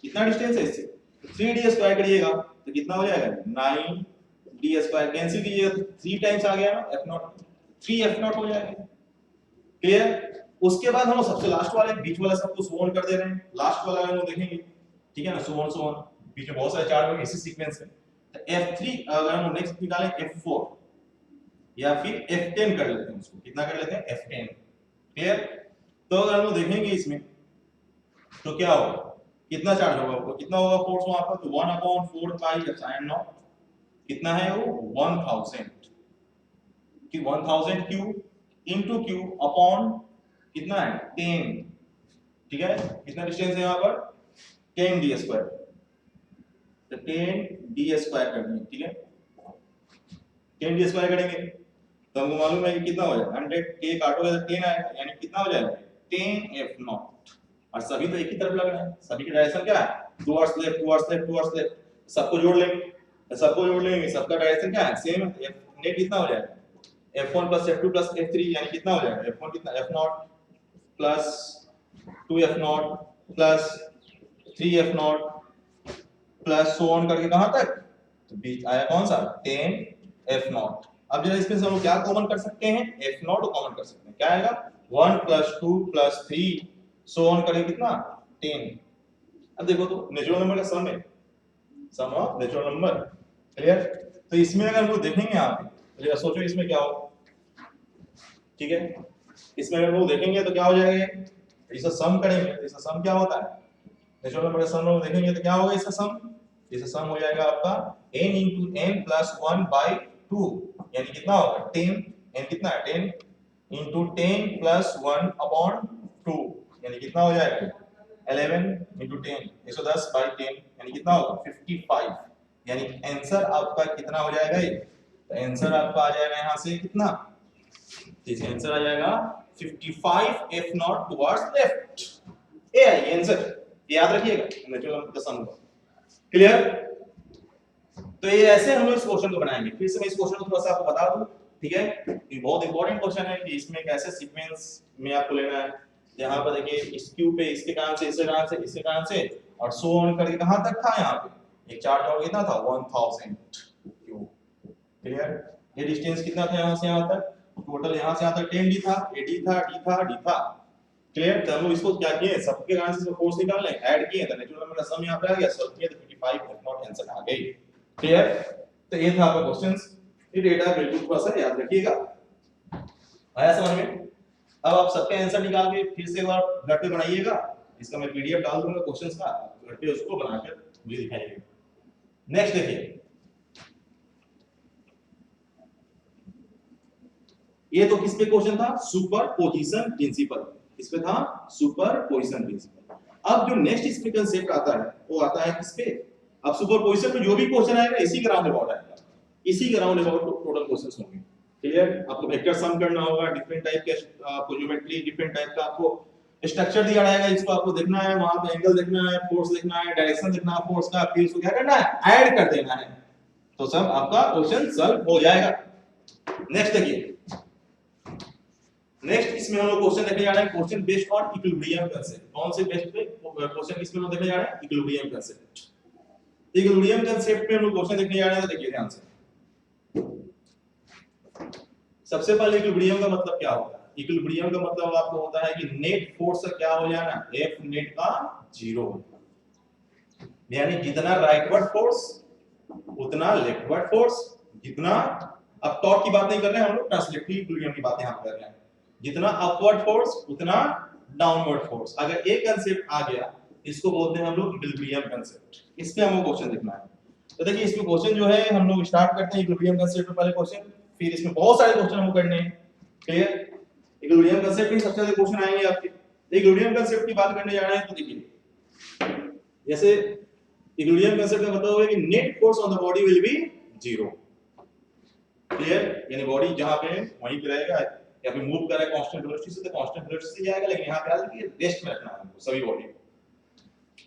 कितना डिस्टेंस है इससे, 3d स्क्वायर करिएगा तो कितना हो जाएगा 9d स्क्वायर, कैंसिल कीजिएगा 3 टाइम्स आ गया ना F0, 3F0 हो जाएगा। क्लियर। उसके बाद हम सबसे लास्ट वाले बीच वाला सबको सो ऑन कर दे रहे हैं, लास्ट वाला हम लोग देखेंगे, ठीक है ना, सो ऑन बीच में बहुत सारे चार्ज होंगे इसी सीक्वेंस में, तो F3 अगर हम नेक्स्ट निकालें F4 या फिर F10 कर लेते हैं, उसको कितना कर लेते हैं F10। क्लियर। तो अगर हम लोग देखेंगे इसमें तो क्या होगा, कितना चार्ज होगा, वो कितना होगा फोर्स वहां पर, तो 1/4 पाई एप्सिलॉन नॉट कितना है वो 1000 कि 1000 q इनटू q अपॉन कितना है 10, ठीक है, कितना डिस्टेंस है यहां पर 10 डी स्क्वायर, तो 10 डी स्क्वायर कर देंगे, ठीक है 10 डी स्क्वायर करेंगे तो हमको मालूम है कि कितना हो जाएगा 100 के काटोगे तो 10 आएगा, यानी कितना हो जाएगा 10 एफ नॉट। और सभी तो एक ही तरफ लग रहे हैं, सभी की डायरेक्शन क्या है towards left towards left towards left, सबको जोड़ लेंगे तो सबको जोड़ लेंगे, सबका डायरेक्शन क्या है सेम है, एफ नेट कितना हो जाएगा f1 plus f2 plus f3 यानी कितना हो जाएगा f1 कितना f naught plus 2f not plus 3f not plus so on करके कहां तक, तो बीच आया कौन सा 10f नॉट। अब जरा इसमें से हम लोग क्या कॉमन कर सकते हैं f नॉट को कॉमन कर सकते हैं, क्या आएगा 1 plus 2 plus 3 सो ऑन करके कितना 10। अब देखो तो नेचुरल नंबर का सम है, सम ऑफ नेचुरल नंबर, क्लियर। तो इसमें अगर हम लोग देखेंगे यहाँ पे तो जरा सोचो इसमें क्या हो, ठीक है इसमें अगर लोग देखेंगे तो क्या हो जाएगा, इसका सम करेंगे तो इसका सम क्या होता है नेचुरल नंबर का सम लोग देखेंगे तो क्या होगा इसका सम हो जाएगा आपका n into n plus 1 by 2 यानी कितना होगा 10, n कितना है 10 into 10 plus 1 upon 2 यानी कितना हो जाएगा 11 into 10 110 by 10 यानी कितना होगा 55, यानी आंसर आपका कितना हो जाएगा ये, तो आंसर आपका आ जाएगा यहाँ से कितना, इसका आंसर आ जाएगा 55 f नॉट टुवर्ड्स लेफ्ट, ये है आंसर, याद रखिएगा नेचुरल नंबर का सम, क्लियर। तो ये ऐसे हम लोग इस क्वेश्चन को बनाएंगे, फिर से मैं इस क्वेश्चन को थोड़ा सा आपको बता दूं, ठीक है ये बहुत इंपॉर्टेंट क्वेश्चन है कि इसमें कैसे सीक्वेंस में आपको लेना है, यहाँ पर देखिए इस क्यू पे इसके कारण से इसके कारण से इसके कारण से और सो ऑन करके कहां तक था, यहाँ पे एक चार्ज और कितना था 1000 क्यू, क्लियर। ये डिस्टेंस कितना था यहाँ से यहाँ तक, टोटल यहाँ से यहाँ तक 10 डी था, ए डी था, डी था, डी था, क्लियर। तो हम लोग इसको क्या किए सबके कारण से फोर्स निकाल लें, ऐड किए तो नेचुरल नंबर का सम यहाँ पे आ गया, सॉल्व किए तो 55 एफ नॉट आंसर आ गई, क्लियर। तो ये था आपका क्वेश्चंस, ये डेटा बिल्कुल थोड़ा सा याद रखिएगा, आया समझ में। अब आप सबके आंसर निकाल के फिर से एक बार घर पे बनाइएगा, इसका मैं पीडीएफ डाल दूंगा क्वेश्चंस का, घर पे उसको बनाकर मुझे दिखाइएगा। नेक्स्ट देखिए, ये तो किस पे क्वेश्चन था सुपरपोजिशन प्रिंसिपल, इस पे था सुपरपोजिशन प्रिंसिपल। अब जो नेक्स्ट इस पे कांसेप्ट आता है वो आता है किस पे, अब सुपरपोजिशन में जो भी क्वेश्चन आएगा इसी के राउंड अबाउट आएगा, इसी के राउंड अबाउट टोटल क्वेश्चंस होंगे, क्लियर। आपको वेक्टर सम करना होगा, डिफरेंट टाइप के आपको ज्योमेट्री डिफरेंट टाइप का आपको स्ट्रक्चर दिया रहेगा, इसको आपको देखना है, वहां पे एंगल देखना है, फोर्स देखना है, डायरेक्शन देखना है फोर्स का, फिर उसको क्या करना है ऐड कर देना है, तो सब आपका क्वेश्चन सॉल्व हो जाएगा। नेक्स्ट देखिए, नेक्स्ट इसमें हम लोग क्वेश्चन देखने जा रहे हैं question based on equilibrium concept. कौन से बेस्ड पे क्वेश्चन इसमें हम लोग देखने जा रहे हैं इक्विलिब्रियम कांसेप्ट। इक्विलिब्रियम कांसेप्ट पे हम लोग क्वेश्चन देखने जा रहे हैं, तो देखिए ध्यान से। सबसे पहले इक्विलिब्रियम का मतलब क्या होता है, इक्विलिब्रियम का मतलब आपको होता है कि नेट फोर्स का क्या हो जाना एफ नेट का 0, यानी जितना राइटवर्ड फोर्स उतना लेफ्टवर्ड फोर्स, जितना अब टॉर्क की बात नहीं कर रहे हैं हम लोग, ट्रांसलेटरी इक्विलिब्रियम की बात यहां कर रहे हैं, जितना अपवर्ड फोर्स उतना डाउनवर्ड फोर्स। अगर एक कांसेप्ट आ गया इसको बोलते हैं हम लोग इक्विलिब्रियम कांसेप्ट, इस पे हमको क्वेश्चन देखना है। तो देखिए इसमें क्वेश्चन जो है हम लोग स्टार्ट करते हैं इक्विलिब्रियम कांसेप्ट में, पहले क्वेश्चन, फिर इसमें बहुत सारे क्वेश्चन हमको करने हैं, क्लियर। इक्विलिब्रियम कांसेप्ट में सबसे ज्यादा क्वेश्चन आएंगे आपके। इक्विलिब्रियम कांसेप्ट की बात करने जा रहे हैं, तो देखिए जैसे इक्विलिब्रियम कांसेप्ट का मतलब है कि net force on the body will be 0, clear, यानी बॉडी जहां पे वहीं पे रहेगा, या फिर मूव कर रहा है कांस्टेंट वेलोसिटी से तो कांस्टेंट वेलोसिटी से जाएगा, लेकिन यहां पे याद रखिए रेस्ट में रखना है हमको सभी बॉडी को।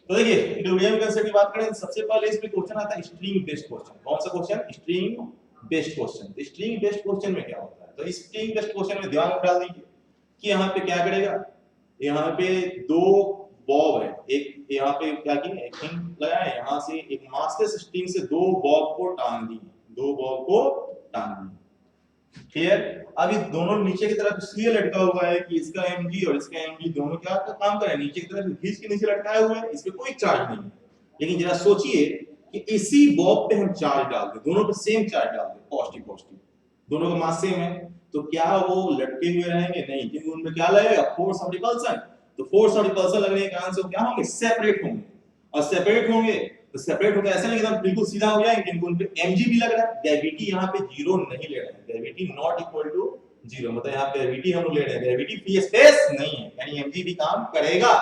तो देखिए इक्विलिब्रियम कांसेप्ट की बात करें, सबसे पहले इसमें क्वेश्चन आता है स्ट्रिंग बेस्ड क्वेश्चन। कौन सा क्वेश्चन, स्ट्रिंग बेस्ड क्वेश्चन। तो स्ट्रिंग बेस्ड क्वेश्चन में क्या होता है, तो स्ट्रिंग बेस्ड क्वेश्चन में ध्यान डाल दीजिए कि यहाँ पे क्या करेगा, यहाँ पे दो बॉब है, एक यहाँ पे क्या किया एक हिंग लगाया है, यहाँ से एक मास्टर स्ट्रिंग से दो बॉब को टांग दी, दो बॉब को टांग दी, क्लियर। अभी दोनों नीचे की तरफ इसलिए लटका हुआ है कि इसका mg और इसका mg दोनों क्या काम कर रहे हैं, नीचे की तरफ खींच के नीचे लटकाए हुए हैं, इस पे कोई चार्ज नहीं है। लेकिन जरा सोचिए कि इसी बॉब पे हम चार्ज डाल दें, दोनों पे सेम चार्ज डाल दें, पॉजिटिव पॉजिटिव, दोनों का मास सेम है, तो क्या वो लटके हुए रहेंगे, नहीं, क्योंकि उनमें क्या लगेगा फोर्स ऑफ रिपल्सन। तो फोर्स ऑफ रिपल्सन लगने के कारण से क्या होंगे सेपरेट होंगे, और सेपरेट होंगे तो सेपरेट होकर ऐसा नहीं एकदम बिल्कुल सीधा हो जाएंगे, क्योंकि उन पे mg भी लग रहा है, ग्रेविटी यहाँ पे 0 नहीं ले रहे हैं, ग्रेविटी नॉट इक्वल टू 0, मतलब यहाँ पे ग्रेविटी हम लोग ले रहे हैं, ग्रेविटी फ्री स्पेस नहीं है, यानी mg भी काम करेगा।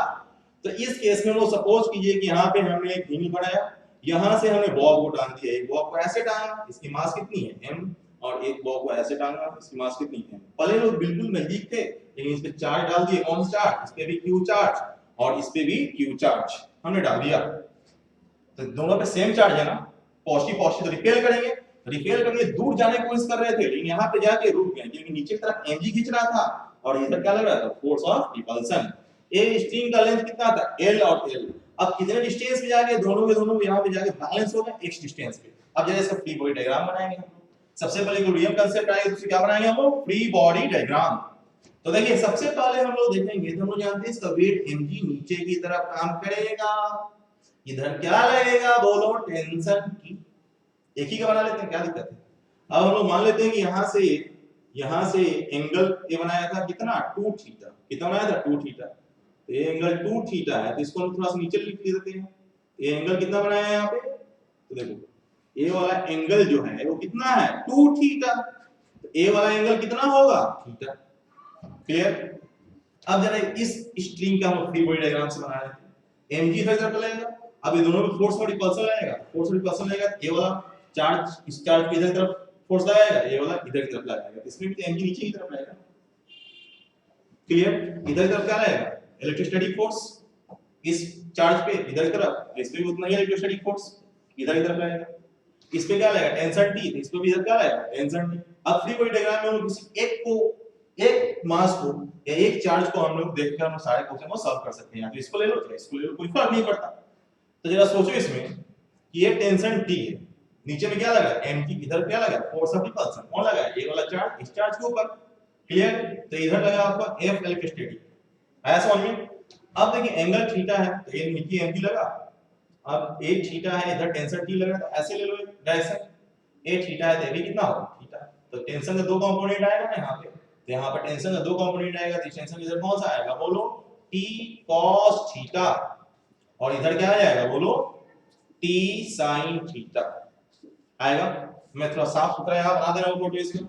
तो इस केस में वो सपोज कीजिए कि यहाँ पे हमने एक व्हील बनाया, यहाँ से हमने बॉब को टांग दिया, एक बॉब को ऐसे टांगा, इसकी मास कितनी है m, और एक बॉब को ऐसे टांगा, इसकी मास कितनी है m। पहले लोग बिल्कुल नजदीक थे, लेकिन इस पे चार्ज डाल दिए, कौन सा चार्ज, इस पे भी q चार्ज और इस पे भी q चार्ज हमने डाल दिया, तो दोनों पे सेम चार्ज है ना, पॉजिटिव पॉजिटिव तो रिपेल करेंगे, रिपेल करके दूर जाने की कोशिश कर रहे थे, लेकिन यहाँ पे जाके रुक गए क्योंकि नीचे की तरफ mg खींच रहा था और इधर क्या लग रहा था, फोर्स ऑफ रिपल्सन। ये स्ट्रिंग का लेंथ कितना था, l और l। अब कितने डिस्टेंस पे जाके दोनों के दोनों यहाँ पे जाके बैलेंस हो गए x डिस्टेंस पे। अब जरा इसका फ्री बॉडी डायग्राम बनाएंगे हम लोग। सबसे पहले इक्विलिब्रियम कांसेप्ट आएगा, दूसरे क्या बनाएंगे हम लोग, फ्री बॉडी डायग्राम। तो देखिए सबसे पहले हम लोग देखेंगे, तो हम लोग जानते हैं इसका वेट mg नीचे की तरफ काम करेगा, इधर क्या लगेगा बोलो, टेंशन की। एक ही का बना लेते हैं, क्या दिक्कत है। अब हम लोग मान लेते हैं कि यहाँ से एंगल ये बनाया था कितना, 2 थीटा, कितना बनाया था, 2 थीटा। तो ये एंगल 2 थीटा है, तो इसको हम थोड़ा सा नीचे लिख देते हैं। ये एंगल कितना बनाया है यहाँ पे, तो देखो ये वाला एंगल जो है वो कितना है, 2 थीटा। तो ये वाला एंगल कितना होगा, थीटा। क्लियर। अब जरा इस स्ट्रिंग का हम फ्री बॉडी डायग्राम से बना लेते हैं। mg इधर तरफ लगेगा, अब ये दोनों में फोर्स और रिपल्सन लगेगा, फोर्स और रिपल्सन लगेगा, ये वाला चार्ज इस चार्ज पे इधर तरफ फोर्स लगाएगा, ये वाला इधर की तरफ लगाएगा, इसमें भी mg नीचे की तरफ लगेगा। क्लियर। इधर की तरफ क्या लगेगा, इलेक्ट्रोस्टैटिक फोर्स, इस चार्ज पे इधर की तरफ, इस पे भी उतना ही इलेक्ट्रोस्टैटिक फोर्स इधर की तरफ लगेगा। इस पे क्या लगेगा, टेंशन T, तो इस पे भी इधर क्या लगेगा, टेंशन T। अब फ्री बॉडी डायग्राम में हम लोग किसी एक मास को या एक चार्ज को हम लोग देखकर हम सारे क्वेश्चन को सॉल्व कर सकते हैं। तो इसको ले लो, तो इसको ले लो, कोई फर्क नहीं पड़ता। तो जरा सोचो इसमें कि ये टेंशन T है, नीचे में क्या लगा, mg, इधर क्या लगा, फोर्स ऑफ रिपल्सन, कौन लगा, ये वाला चार्ज इस चार्ज के ऊपर। क्लियर। तो इधर लगा आपका F इलेक्ट्रोस्टैटिक, आया समझ में। अब देखिए एंगल थीटा है, तो ये नीचे mg लगा, अब एक थीटा है, इधर टेंशन T लगा, तो ऐसे ले लो डायरेक्शन, ये थीटा है, तो ये भी कितना होगा, थीटा। तो टेंशन का दो कंपोनेंट आएगा ना यहाँ पे, तो यहाँ पर टेंशन का दो कंपोनेंट आएगा, तो टेंशन इधर कौन सा आएगा बोलो, T cos थीटा, और इधर क्या आ जाएगा बोलो, T sin थीटा आएगा। मैं थोड़ा साफ सुथरा यहाँ बना दे रहा हूँ फोटो इसमें।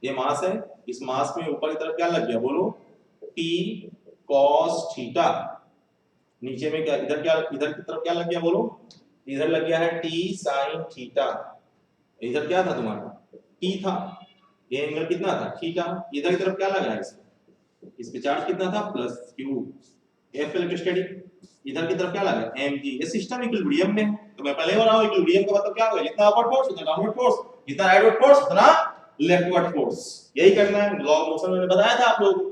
ये मास है, इस मास में ऊपर की तरफ क्या लग गया बोलो, T cos थीटा, नीचे में क्या, इधर की तरफ क्या लग गया बोलो, इधर लग गया है T sin थीटा। इधर क्या था तुम्हारा, T था, ये एंगल कितना था, थीटा। इधर की तरफ क्या लगा है, इस पे चार्ज कितना था, प्लस q, F इलेक्ट्रोस्टैटिक। इधर की तरफ क्या लगा, mg। ये सिस्टम इक्विलिब्रियम में है, तो मैं पहले बता रहा हूं इक्विलिब्रियम का मतलब क्या होगा, जितना अपवर्ड फोर्स उतना डाउनवर्ड फोर्स, जितना राइटवर्ड फोर्स उतना लेफ्टवर्ड फोर्स, यही करना है। लॉ ऑफ मोशन मैंने बताया था आप लोगों को।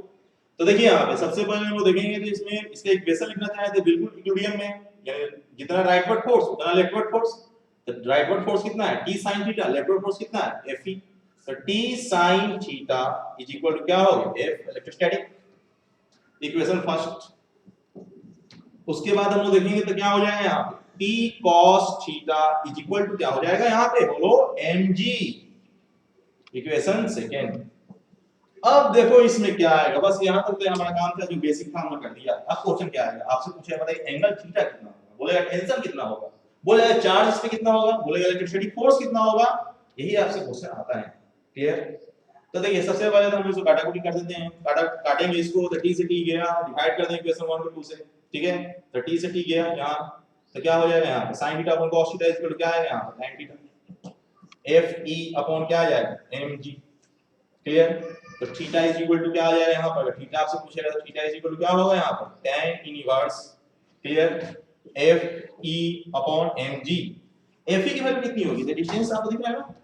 तो देखिए यहाँ पे सबसे पहले हम लोग देखेंगे, तो इसमें इसका इक्वेशन लिखना चाहे तो बिल्कुल इक्विलिब्रियम में, यानी जितना राइटवर्ड फोर्स उतना लेफ्टवर्ड फोर्स। तो राइटवर्ड फोर्स कितना है, T sin theta, leftward force कितना है, Fe। तो T sin theta is equal to क्या होगा, F इलेक्ट्रोस्टैटिक, इक्वेशन फर्स्ट। उसके बाद हम लोग देखेंगे तो क्या हो जाएगा यहाँ पे, T cos theta is equal to क्या हो जाएगा यहाँ पे बोलो, mg, इक्वेशन सेकंड। अब देखो इसमें क्या आएगा, बस यहाँ तक तो हमारा काम था, जो बेसिक था हमने कर दिया। अब क्वेश्चन क्या आएगा, आपसे पूछेगा बताइए एंगल थीटा कितना होगा, बोलेगा टेंशन कितना होगा, बोलेगा चार्ज इस पे कितना होगा, बोलेगा इलेक्ट्रोस्टैटिक फोर्स कितना होगा, यही आपसे क्वेश्चन आता है। क्लियर। तो देखिए सबसे पहले तो हम इसको काटाकुटी कर देते हैं, काटेंगे इसको, तो T से T गया, डिवाइड कर देंगे इक्वेशन 1 को 2 से, ठीक है। तो T से T गया यहाँ, तो क्या हो जाएगा यहाँ पे sin theta upon cos theta equal to क्या आएगा यहाँ पे sin थीटा, Fe अपॉन क्या आ जाएगा, mg। क्लियर। तो थीटा इज इक्वल टू क्या आ जाएगा यहाँ पर, थीटा आपसे पूछेगा तो थीटा इज इक्वल टू क्या होगा यहाँ पर, tan inverse. Clear. Fe upon mg। Fe की वैल्यू कितनी होगी, तो डिस्टेंस आपको दिख रहा है ना,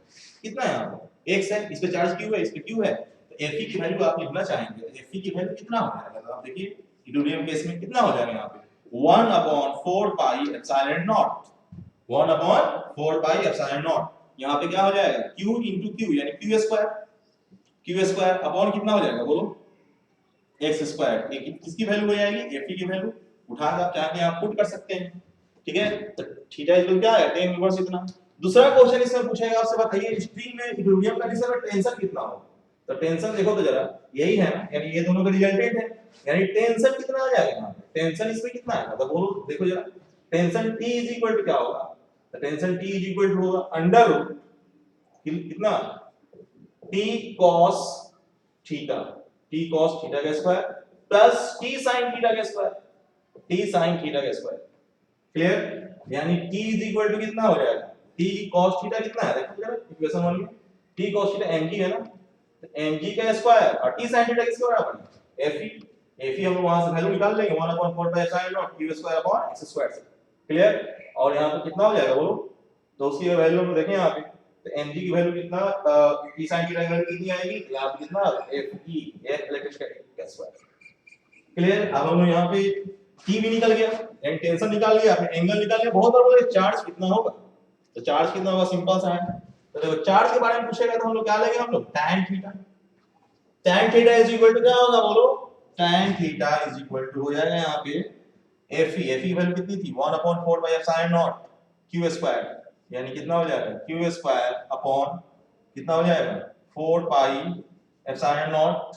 कितना है यहाँ पर, x है, इस पे चार्ज q है, इस पे q है, तो Fe की वैल्यू आप लिखना चाहेंगे, तो Fe की वैल्यू कितना हो जाएगा, तो आप देखिए इक्विलिब्रियम केस में कितना हो जाएगा यहाँ पे, 1/4 pi epsilon not, 1/4 pi epsilon not. यहाँ पे क्या हो जाएगा, q into q यानी q स्क्वायर अपॉन कितना हो जाएगा बोलो, x स्क्वायर। किसकी वैल्यू हो जाएगी, Fe की वैल्यू, उठाकर आप चाहे आप पुट कर सकते हैं, ठीक है। तो थीटा इक्वल क्या है, tan इनवर्स इतना। दूसरा क्वेश्चन इसमें पूछेगा आपसे, बताइए स्ट्रिंग में इक्विलिब्रियम कंडीशन में टेंशन कितना होगा। तो टेंशन देखो तो जरा, यही है ना, यानी ये दोनों का रिजल्टेंट है, यानी टेंशन कितना आ जाएगा यहाँ पे, टेंशन इसमें कितना आएगा, तो बोलो देखो जरा, tension T is equal to क्या होगा, तो tension T is equal to होगा अंडर रूट कितना, T cos theta, T cos theta का square plus T sin theta का स्क्वायर। t sin थीटा का स्क्वायर। क्लियर? यानी t इज इक्वल टू कितना हो जाएगा, t cos थीटा कितना है, देखो जरा इक्वेशन 1 में t cos थीटा mg है ना, तो mg का स्क्वायर और t sin थीटा किसके बराबर है, fe हम वहां से वैल्यू निकाल लेंगे 1/4 sin q square x square से। क्लियर? और यहां पे कितना हो जाएगा बोलो, तो उसकी वैल्यू हम देखें यहां पे, तो mg की वैल्यू कितना, t sin थीटा की वैल्यू कितनी आएगी, यहां पे कितना fe f इलेक्ट्रिक का स्क्वायर। क्लियर? अब हम यहां पे t भी निकल गया, एंड टेंशन निकाल लिया, फिर एंगल निकाल लिया, बहुत बार बोले चार्ज कितना होगा, तो चार्ज कितना होगा सिंपल सा है, तो देखो चार्ज के बारे में पूछेगा तो हम लोग क्या लेंगे, हम लोग tan theta. tan theta is equal to क्या होगा बोलो, tan theta is equal to हो जाएगा यहां पे fe वैल्यू कितनी थी 1/4 q स्क्वायर, यानी कितना हो जाएगा q स्क्वायर अपॉन कितना हो जाएगा 4 पाई एप्सिलॉन नॉट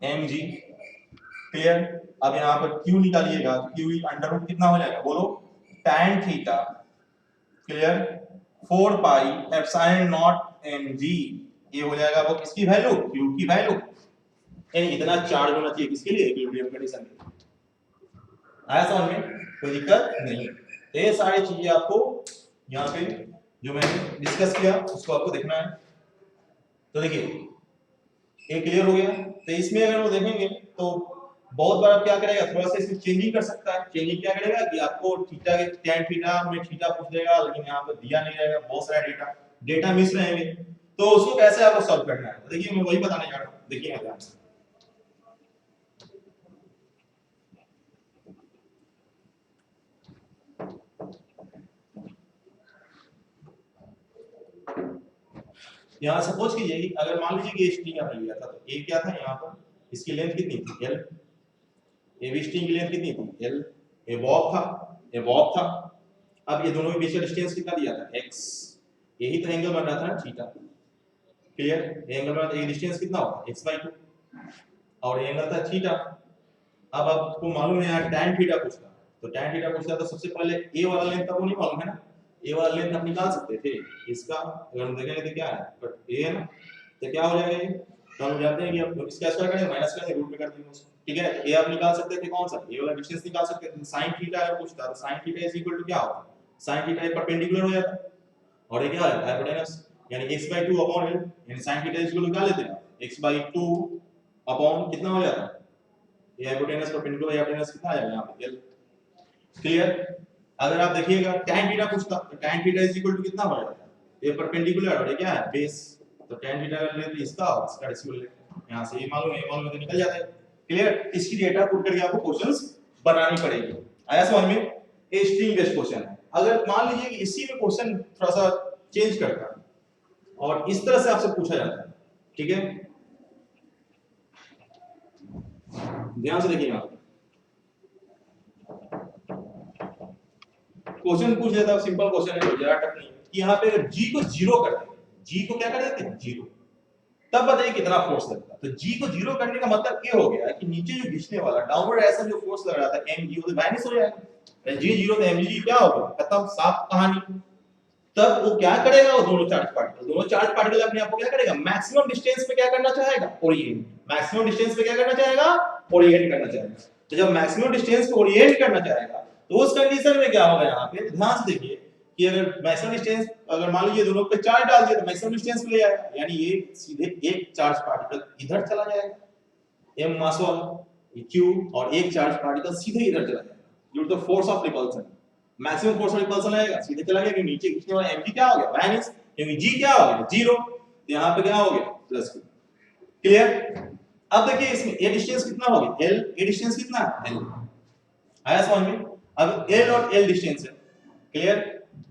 mg। क्लियर? अब यहां पर q निकालिएगा, q अंडर रूट कितना हो जाएगा बोलो, tan theta, clear, 4 pi epsilon not mg, ये हो जाएगा वो किसकी वैल्यू, q की वैल्यू, यानी इतना चार्ज होना चाहिए किसके लिए, इक्विलिब्रियम कंडीशन में। आया समझ में, कोई दिक्कत नहीं। तो ये सारी चीजें आपको यहाँ पे जो मैंने डिस्कस किया उसको आपको देखना है। तो देखिए ये क्लियर हो गया। तो इसमें अगर वो देखेंगे तो बहुत बार क्या करेगा, थोड़ा सा इसमें चेंजिंग कर सकता है। चेंजिंग क्या करेगा कि आपको थीटा के tan थीटा में थीटा पूछ देगा, लेकिन यहाँ पर दिया नहीं रहेगा, बहुत सारा डेटा मिस रहेंगे, तो उसको कैसे आपको सॉल्व करना है, देखिए मैं वही बताने जा रहा हूँ, देखिए ध्यान से। यहाँ सपोज कीजिए कि अगर मान लीजिए कि स्ट्रिंग आपने लिया था, तो ए क्या था यहाँ पर, इसकी लेंथ कितनी थी एल, ए भी स्ट्रिंग की लेंथ कितनी थी एल, ए बॉब था। अब ये दोनों के बीच का डिस्टेंस कितना दिया था x, यही तो एंगल बन रहा था ना थीटा। क्लियर? ये एंगल बना था, ये डिस्टेंस कितना होगा x/2 और ये एंगल था थीटा। अब आपको मालूम है यार tan थीटा पूछता, तो tan थीटा पूछता तो सबसे पहले a वाला लेंथ आपको नहीं मालूम है ना, a वाला लेंथ आप निकाल सकते थे इसका, अगर हम देखेंगे तो क्या है, बट a है ना, तो क्या हो जाएगा ये, तो हम जानते हैं कि अब इसका स्क्वायर करेंगे माइनस करेंगे रूट में कर देंगे उसको। ठीक है, a आप निकाल सकते थे कौन सा, a वाला डिस्टेंस निकाल सकते थे, sin थीटा अगर पूछता तो sin theta is equal to क्या होता, sin थीटा परपेंडिकुलर हो जाता और ये क्या है हाइपोटेनस, यानी x/2 अपॉन l, यानी sin theta is equal to क्या लेते हैं x/2 अपॉन कितना हो जाता है, ये हाइपोटेनस परपेंडिकुलर हाइपोटेनस कितना आ जाएगा यहां पे l। क्लियर? अगर आप देखिएगा tan थीटा पूछता तो tan theta is equal to कितना हो जाता है, ये परपेंडिकुलर और ये क्या है बेस, तो tan थीटा का लेते इसका और इसका रेशियो लेते हैं, यहां से ये मालूम है, ये मालूम है तो निकल जाता है। क्लियर? इसकी डेटा पुट करके आपको क्वेश्चंस बनानी पड़ेगी। आया समझ में? ये स्ट्रिंग बेस्ड क्वेश्चन है। अगर मान लीजिए कि इसी में क्वेश्चन थोड़ा सा चेंज करता है और इस तरह से आपसे पूछा जाता है, ठीक है, ध्यान से देखिएगा, क्वेश्चन पूछ देता है, सिंपल क्वेश्चन है, जरा टफ नहीं है, कि यहाँ पे अगर g को 0 कर दें, g को क्या कर देते हैं 0, तब बताइए कितना फोर्स लगता है। तो g को 0 करने का मतलब ये हो गया कि नीचे जो घिसने वाला डाउनवर्ड ऐसा जो फोर्स लग रहा था mg, वो तो वाइनस हो जाएगा, g 0 तो mg क्या हो गया, खत्म, साफ कहानी। तब वो क्या करेगा, वो दोनों चार्ज पार्टिकल अपने आप को क्या करेगा, मैक्सिमम डिस्टेंस पे क्या करना चाहेगा, ओरिएंट, मैक्सिमम डिस्टेंस पे क्या करना चाहेगा, ओरिएंट करना चाहेगा। तो जब मैक्सिमम डिस्टेंस पे ओरिएंट करना चाहेगा तो उस कंडीशन में क्या होगा, यहाँ पे ध्यान से देखिए कि अगर मैक्सिमम डिस्टेंस, अगर मान लीजिए दोनों पे चार्ज डाल दिया तो मैक्सिमम डिस्टेंस पे ले आएगा, यानी ये सीधे एक चार्ज पार्टिकल इधर चला जाएगा m मास वाला, ये q, और एक चार्ज पार्टिकल सीधे इधर चला जाएगा due to the force of repulsion, maximum force of repulsion आएगा, सीधे चला गया, क्योंकि नीचे खींचने वाला mg क्या हो गया माइनस, क्योंकि g क्या हो गया 0, तो यहाँ पे क्या हो गया प्लस। क्लियर? अब देखिए इसमें ये डिस्टेंस कितना हो गया l, ये डिस्टेंस कितना है l, आया समझ में? अब l और l डिस्टेंस है। क्लियर?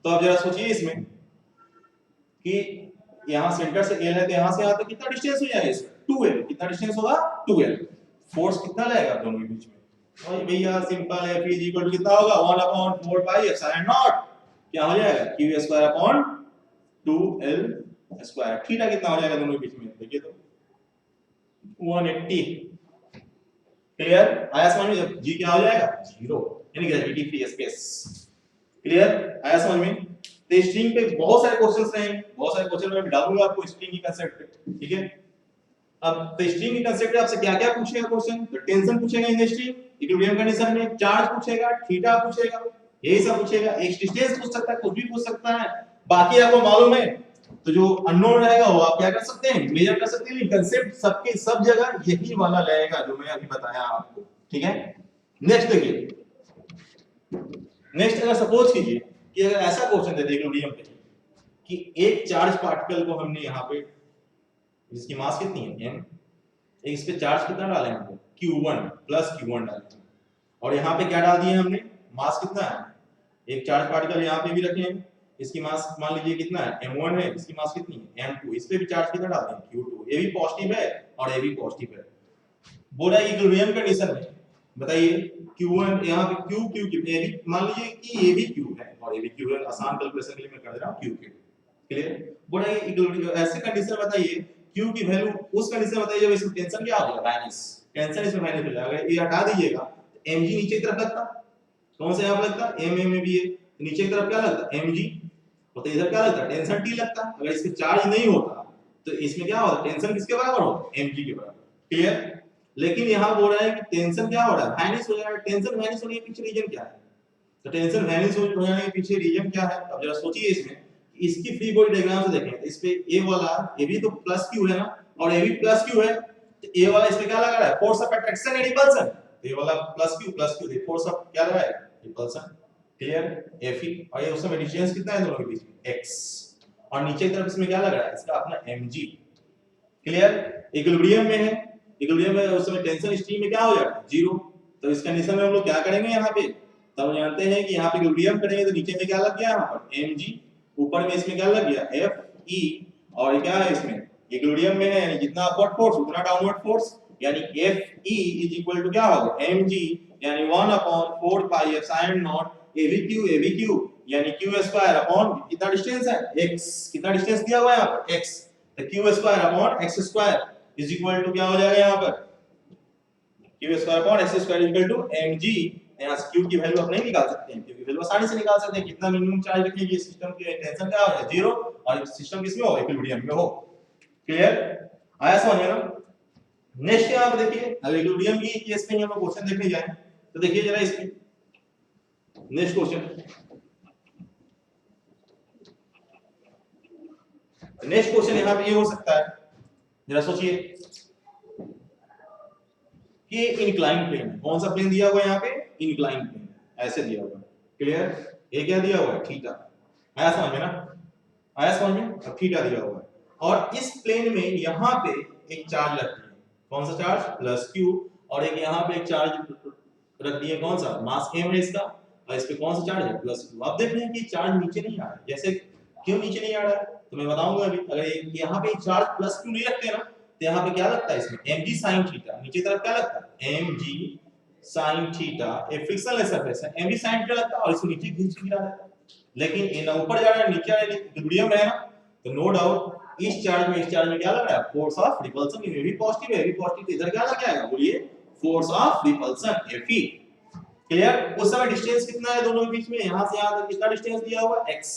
तो अब जरा सोचिए इसमें कि यहाँ सेंटर से l है, तो यहाँ से यहाँ तक कितना डिस्टेंस हो जाएगा इसका 2l, कितना डिस्टेंस होगा 2l, फोर्स कितना लगेगा दोनों के बीच में, भाई भैया सिंपल है, P इक्वल टू कितना होगा 1/4 पाई एप्सिलॉन नॉट, क्या हो जाएगा q square upon 2l square, theta कितना हो जाएगा दोनों के बीच में, देखिए तो 180। क्लियर? आया समझ में? जब g क्या हो जाएगा 0, यानी ग्रेविटी फ्री स्पेस। क्लियर? आया समझ में? तो स्ट्रिंग पे बहुत सारे क्वेश्चंस रहेंगे, बहुत सारे क्वेश्चन मैं डालूंगा आपको स्ट्रिंग की कांसेप्ट पे, ठीक है। अब तो स्ट्रिंग की कांसेप्ट पे आपसे क्या-क्या पूछेगा क्वेश्चन, तो टेंशन पूछेगा इन स्ट्रिंग, इक्विलिब्रियम कंडीशन में चार्ज पूछेगा, थीटा पूछेगा, यही सब पूछेगा, एक डिस्टेंस पूछ सकता है, कुछ भी पूछ सकता है। बाकी आपको मालूम है तो जो अननोन रहेगा वो आप क्या कर सकते हैं, मेजर कर सकते हैं। कंसेप्ट सबके सब जगह यही वाला रहेगा जो मैं अभी बताया आपको, ठीक है। नेक्स्ट देखिए, नेक्स्ट अगर सपोज कीजिए कि अगर ऐसा क्वेश्चन दे दे इक्विलिब्रियम पे कि एक चार्ज पार्टिकल को हमने यहाँ पे, जिसकी मास कितनी है m, इस पे चार्ज कितना डाले हैं हमने q1 प्लस q1 डाले, और यहाँ पे क्या डाल दिए हमने, मास कितना है, एक चार्ज पार्टिकल यहाँ पे भी रखे हैं, इसकी मास मान लीजिए कितना है m1 है, इसकी मास कितनी है m2, इस पे भी चार्ज कितना डालते हैं q2, ये भी पॉजिटिव है और ये भी पॉजिटिव है। बोला इक्विलिब्रियम कंडीशन में बताइए q1 यहाँ पे q q q ये भी मान लीजिए कि ये भी q है और ये भी q है, आसान कैलकुलेशन के लिए मैं कर दे रहा हूँ q q, क्लियर। बोला इक्विलिब्रियम ऐसे कंडीशन बताइए q की वैल्यू, उस कंडीशन बताइए जब इसमें टेंशन क्या हो जाएगा, माइनस टेंशन इसमें माइनस हो जाएगा, ये हटा दीजिएगा तो mg नीचे की तरफ लगता, कौन सा यहाँ पे लगता m में भी है, नीचे की तरफ क्या लगता mg, तो इधर क्या लगता टेंशन t लगता। अगर इसमें चार्ज नहीं होता तो इसमें क्या होता, टेंशन किसके बराबर होता, mg के बराबर, क्लियर। लेकिन यहाँ बोल रहा है कि टेंशन क्या हो रहा है, माइनस हो जाएगा, टेंशन माइनस होने के पीछे रीजन क्या है, तो टेंशन माइनस हो जाने के पीछे रीजन क्या है। अब जरा सोचिए इसमें, इसकी फ्री बॉडी डायग्राम से देखें तो इस पे ए वाला, ये भी तो प्लस क्यू है ना, और ये भी प्लस क्यू है, तो ए वाला इस पे क्या लगा रहा है, force of attraction and repulsion, तो ये वाला plus Q they force of क्या लगा है, रिपल्सन, क्लियर, Fe, और ये उस समय डिस्टेंस कितना है दोनों के बीच में x, और नीचे की तरफ इसमें क्या लग रहा है, इसका अपना mg, क्लियर। इक्विलिब्रियम में है, इक्विलिब्रियम में उस समय टेंशन स्ट्रीम में क्या हो जाएगा, जीरो, तो इस कंडीशन में हम लोग क्या करेंगे यहाँ पे, तब जानते हैं कि यहाँ पे इक्विलिब्रियम करेंगे तो नीचे में क्या लग गया यहाँ पर mg, ऊपर में इसमें क्या लग गया Fe, और क्या है इसमें इक्विलिब्रियम में है यानी जितना अपवर्ड फोर्स उतना डाउनवर्ड फोर्स, यानी Fe इज इक्वल टू क्या होगा mg, यानी 1/4 पाई एप्सिलॉन नॉट AVQ यानी q स्क्वायर अपॉन कितना डिस्टेंस है x, कितना डिस्टेंस दिया हुआ है यहाँ पर x, तो q square upon x square is equal to क्या हो जाएगा यहाँ पर, q square upon x square equal to mg। यहाँ से q की वैल्यू आप नहीं निकाल सकते हैं, q की वैल्यू आसानी से निकाल सकते हैं, कितना मिनिमम चार्ज रखेंगे सिस्टम की टेंशन क्या हो जाए जीरो, और सिस्टम किसमें हो, इक्विलिब्रियम में हो, क्लियर, आया समझ में ना। नेक्स्ट यहाँ पे देखिए, अगर इक्विलिब्रियम की केस में हम लोग क्वेश्चन देखने जाएं तो देखिए जरा इसमें नेक्स्ट क्वेश्चन, नेक्स्ट क्वेश्चन यहाँ पे ये हो सकता है, जरा सोचिए कि इंक्लाइन प्लेन है, कौन सा प्लेन दिया हुआ है यहाँ पे, इंक्लाइन प्लेन ऐसे दिया हुआ है, क्लियर, ये क्या दिया हुआ है, थीटा, आया समझ में ना, आया समझ में, अब थीटा दिया हुआ है, और इस प्लेन में यहाँ पे एक चार्ज रखी है, कौन सा चार्ज, प्लस क्यू, और एक यहाँ पे एक चार्ज रख दिया, कौन सा, मास m है इसका, और इस पे कौन सा चार्ज है, प्लस क्यू। आप देख रहे हैं कि चार्ज नीचे नहीं आ रहा है, जैसे क्यों नीचे नहीं आ रहा है तो मैं बताऊंगा अभी। अगर यहाँ पे चार्ज प्लस क्यू नहीं रखते ना तो यहाँ पे क्या लगता है, इसमें mg sin थीटा, नीचे तरफ क्या लगता है mg sin थीटा, ये फ्रिक्शनलेस सरफेस है, mg sin थीटा लगता है और इसको नीचे खींच के गिरा देता है। लेकिन ये ना ऊपर जा रहा है नीचे आ रहा है, इक्विलिब्रियम है ना, तो नो डाउट इस चार्ज में क्या लग रहा है, फोर्स ऑफ रिपल्सन, ये भी पॉजिटिव है, ये भी पॉजिटिव, तो इधर क्या लग जाएगा, बोलिए force of repulsion Fe, clear. उस समय डिस्टेंस कितना है दोनों के बीच में, यहां से यहां तक कितना डिस्टेंस दिया हुआ है, x,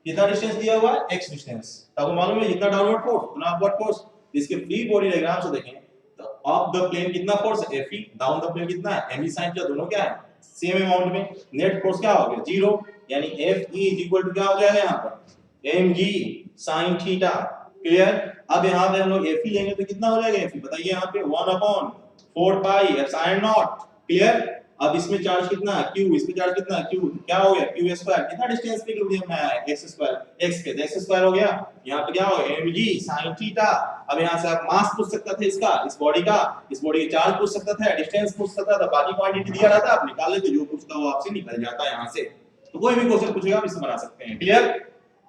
कितना डिस्टेंस दिया हुआ है, x डिस्टेंस, तो आपको मालूम है जितना डाउनवर्ड फोर्स उतना अपवर्ड फोर्स। इसके फ्री बॉडी डायग्राम से देखें तो अप द प्लेन कितना फोर्स है Fe, डाउन द प्लेन कितना है mg sin थीटा, दोनों क्या है सेम अमाउंट में, नेट फोर्स क्या हो गया जीरो, यानी Fe इज इक्वल टू क्या हो जाएगा यहाँ पर mg sin थीटा, क्लियर। अब यहाँ पे हम लोग Fe लेंगे तो कितना हो जाएगा Fe, बताइए यहाँ पे 1/4 पाई एप्सिलॉन नॉट, क्लियर। अब इसमें चार्ज कितना है q, इस पे चार्ज कितना है q, क्या हो गया q स्क्वायर, कितना डिस्टेंस पे इक्विलिब्रियम में आया है x स्क्वायर, x पे x स्क्वायर हो गया, यहाँ पे क्या हो गया mg sin थीटा। अब यहाँ से आप मास पूछ सकता था इसका, इस बॉडी का, इस बॉडी का चार्ज पूछ सकता था, डिस्टेंस पूछ सकता था, बाकी क्वांटिटी दिया रहता, आप निकाल लेते, जो पूछता वो आपसे निकल जाता है यहाँ से, तो कोई भी क्वेश्चन पूछेगा आप इससे बना सकते हैं, क्लियर।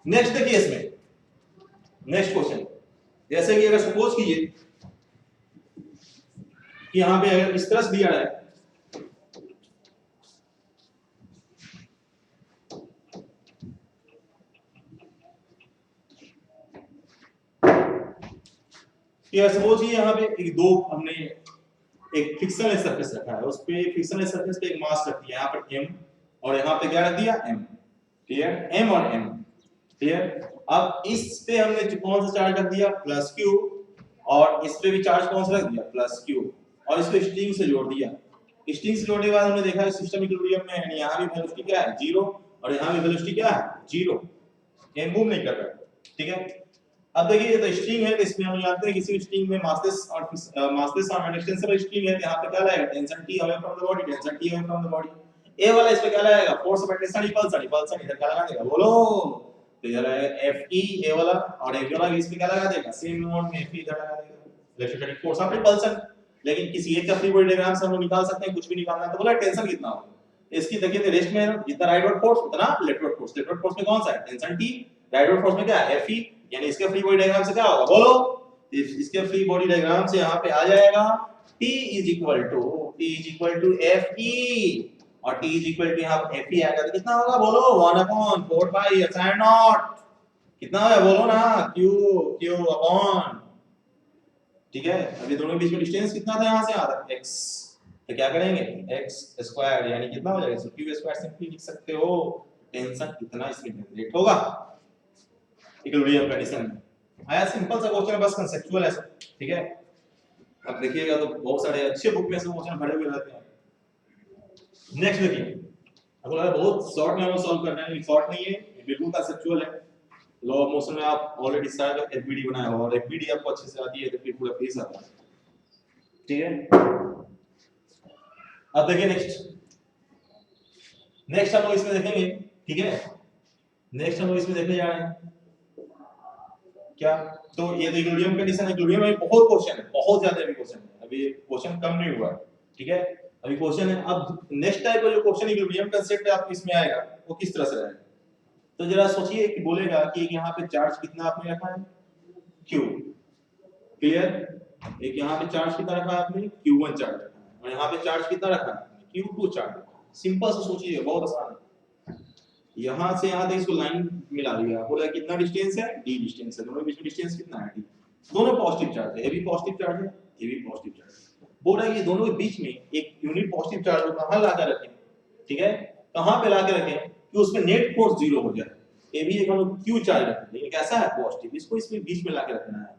नेक्स्ट देखिए इसमें नेक्स्ट क्वेश्चन, जैसे कि अगर सपोज कीजिए कि यहाँ पे अगर इस तरह से दिया है कि सपोज ये यहाँ पे एक दो हमने एक फ्रिक्शनलेस सरफेस रखा है, उस पे फ्रिक्शनलेस सरफेस पे एक मास रख दिया, यहाँ पर m और यहाँ पे क्या रख दिया m, क्लियर, m और m, क्लियर। अब इस पे हमने कौन सा चार्ज रख दिया प्लस q, और इस पे भी चार्ज कौन सा रख दिया प्लस q, और इसको स्ट्रिंग से जोड़ दिया, स्ट्रिंग से जोड़ने के बाद हमने देखा है सिस्टम इक्विलिब्रियम में यानी यहाँ भी वेलोसिटी क्या है 0 और यहाँ भी वेलोसिटी क्या है 0, ये मूव नहीं कर रहा है, ठीक है। अब देखिए ये तो स्ट्रिंग है, तो इसमें हम जानते हैं किसी भी स्ट्रिंग में मासलेस और एक्सटेंसिबल स्ट्रिंग है, यहाँ पे क्या लाएगा tension T away from the body, tension T away from the body. A वाला इस पे क्या लाएगा फोर्स ऑफ अट्रैक्शन रिपल्सन इधर क्या लगा देगा बोलो, तो इधर आएगा Fe ए वाला, और एक वाला इस पे क्या लगा देगा सेम मोड में Fe इधर लगा देगा इलेक्ट्रोस्टैटिक फोर्स ऑफ रिपल्सन। लेकिन किसी एक का फ्री बॉडी डायग्राम से हम लोग निकाल सकते हैं, कुछ भी निकालना है तो बोला टेंशन कितना होगा, इसकी देखिए तो रेस्ट में है जितना राइटवर्ड फोर्स उतना लेफ्टवर्ड फोर्स में कौन सा है टेंशन T, राइटवर्ड फोर्स में क्या है Fe, यानी इसके फ्री बॉडी डायग्राम से क्या होगा बोलो, इसके फ्री बॉडी डायग्राम से यहाँ पे आ जाएगा T is equal to Fe, और T इज इक्वल टू यहाँ पे Fe आएगा तो कितना होगा बोलो 1/4 पाई एप्सिलॉन नॉट, कितना है बोलो ना Q अपॉन, ठीक है। अभी दोनों के बीच में डिस्टेंस कितना था यहाँ से यहाँ तक x, तो क्या करेंगे x स्क्वायर यानी कितना हो जाएगा, q स्क्वायर सिंपली लिख सकते हो, टेंशन कितना इसमें जनरेट होगा इक्विलिब्रियम कंडीशन में। आया सिंपल सा क्वेश्चन है, बस कांसेप्चुअल है, ठीक है। अब देखिएगा तो बहुत सारे अच्छे बुक में से क्वेश्चन भरे हुए रहते हैं। नेक्स्ट देखिए, अगर बहुत शॉर्ट में हम सॉल्व करना है, शॉर्ट नहीं है, बिल्कुल कांसेप्चुअल है। लॉ ऑफ मोशन में आप ऑलरेडी सारा एफबीडी बनाया हो और एफबीडी आपको अच्छे से आती है तो फिर पूरा फेस आता है, ठीक है। अब देखिए नेक्स्ट हम लोग इसमें देखेंगे, ठीक है। नेक्स्ट हम लोग इसमें देखने जा रहे हैं क्या, तो ये तो इक्विलिब्रियम कंडीशन है, इक्विलिब्रियम में बहुत क्वेश्चन है, बहुत ज्यादा भी क्वेश्चन है, अभी क्वेश्चन कम नहीं हुआ, ठीक है। अभी क्वेश्चन है, अब नेक्स्ट टाइप का जो क्वेश्चन इक्विलिब्रियम कांसेप्ट आपको इसमें आएगा वो किस तरह से आएगा, तो जरा सोचिए कि बोलेगा कि यहाँ पे चार्ज कितना आपने रखा है Q, क्लियर, एक यहाँ पे चार्ज कितना रखा है आपने Q1 चार्ज रखा है, और यहाँ पे चार्ज कितना रखा है Q2 चार्ज, सिंपल से सोचिए बहुत आसान है। यहाँ से यहाँ तक इसको लाइन मिला दिया, बोला कितना डिस्टेंस है d डिस्टेंस है, दोनों के बीच में डिस्टेंस कितना है d, दोनों पॉजिटिव चार्ज है, ये भी पॉजिटिव चार्ज है ये भी पॉजिटिव चार्ज है, बोल रहा है कि दोनों के बीच में एक यूनिट पॉजिटिव चार्ज को कहां ला के रखें, ठीक है, कहां पे ला के रखें कि उसमें नेट फोर्स 0 हो जाए, ये भी एक हम लोग Q चार्ज रखते हैं, लेकिन कैसा है पॉजिटिव, इसको इसमें बीच में ला के रखना है,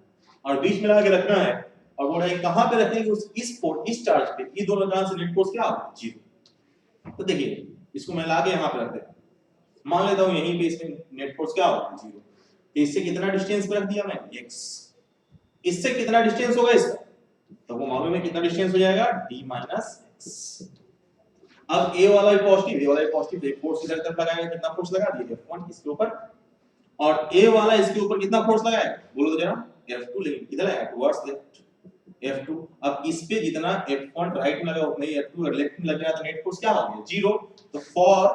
और बीच में ला के रखना है, और बोल रहा है कहां पे रखेंगे उस इस चार्ज पे, ये दोनों चार्ज से नेट फोर्स क्या होगा 0। तो देखिए इसको मैं ला के यहां पे रख देता हूं, मान लेता हूं यहीं पे इसमें नेट फोर्स क्या होगा 0, तो इससे कितना डिस्टेंस पे रख दिया मैं x, इससे कितना डिस्टेंस होगा इसका, तो वो मालूम है कितना डिस्टेंस हो जाएगा d x। अब a वाला भी पॉजिटिव, a वाला भी पॉजिटिव, एक फोर्स इधर तरफ लगाएंगे, कितना फोर्स लगा दिए F1 इसके ऊपर, और a वाला इसके ऊपर कितना फोर्स लगाएगा बोलो तो जरा F2, लेकिन किधर है टुवर्ड्स लेफ्ट F2। अब इस पे जितना F1 राइट में लगा उतना ही F2 लेफ्ट में लगेगा, तो नेट फोर्स क्या हो गया 0। तो फॉर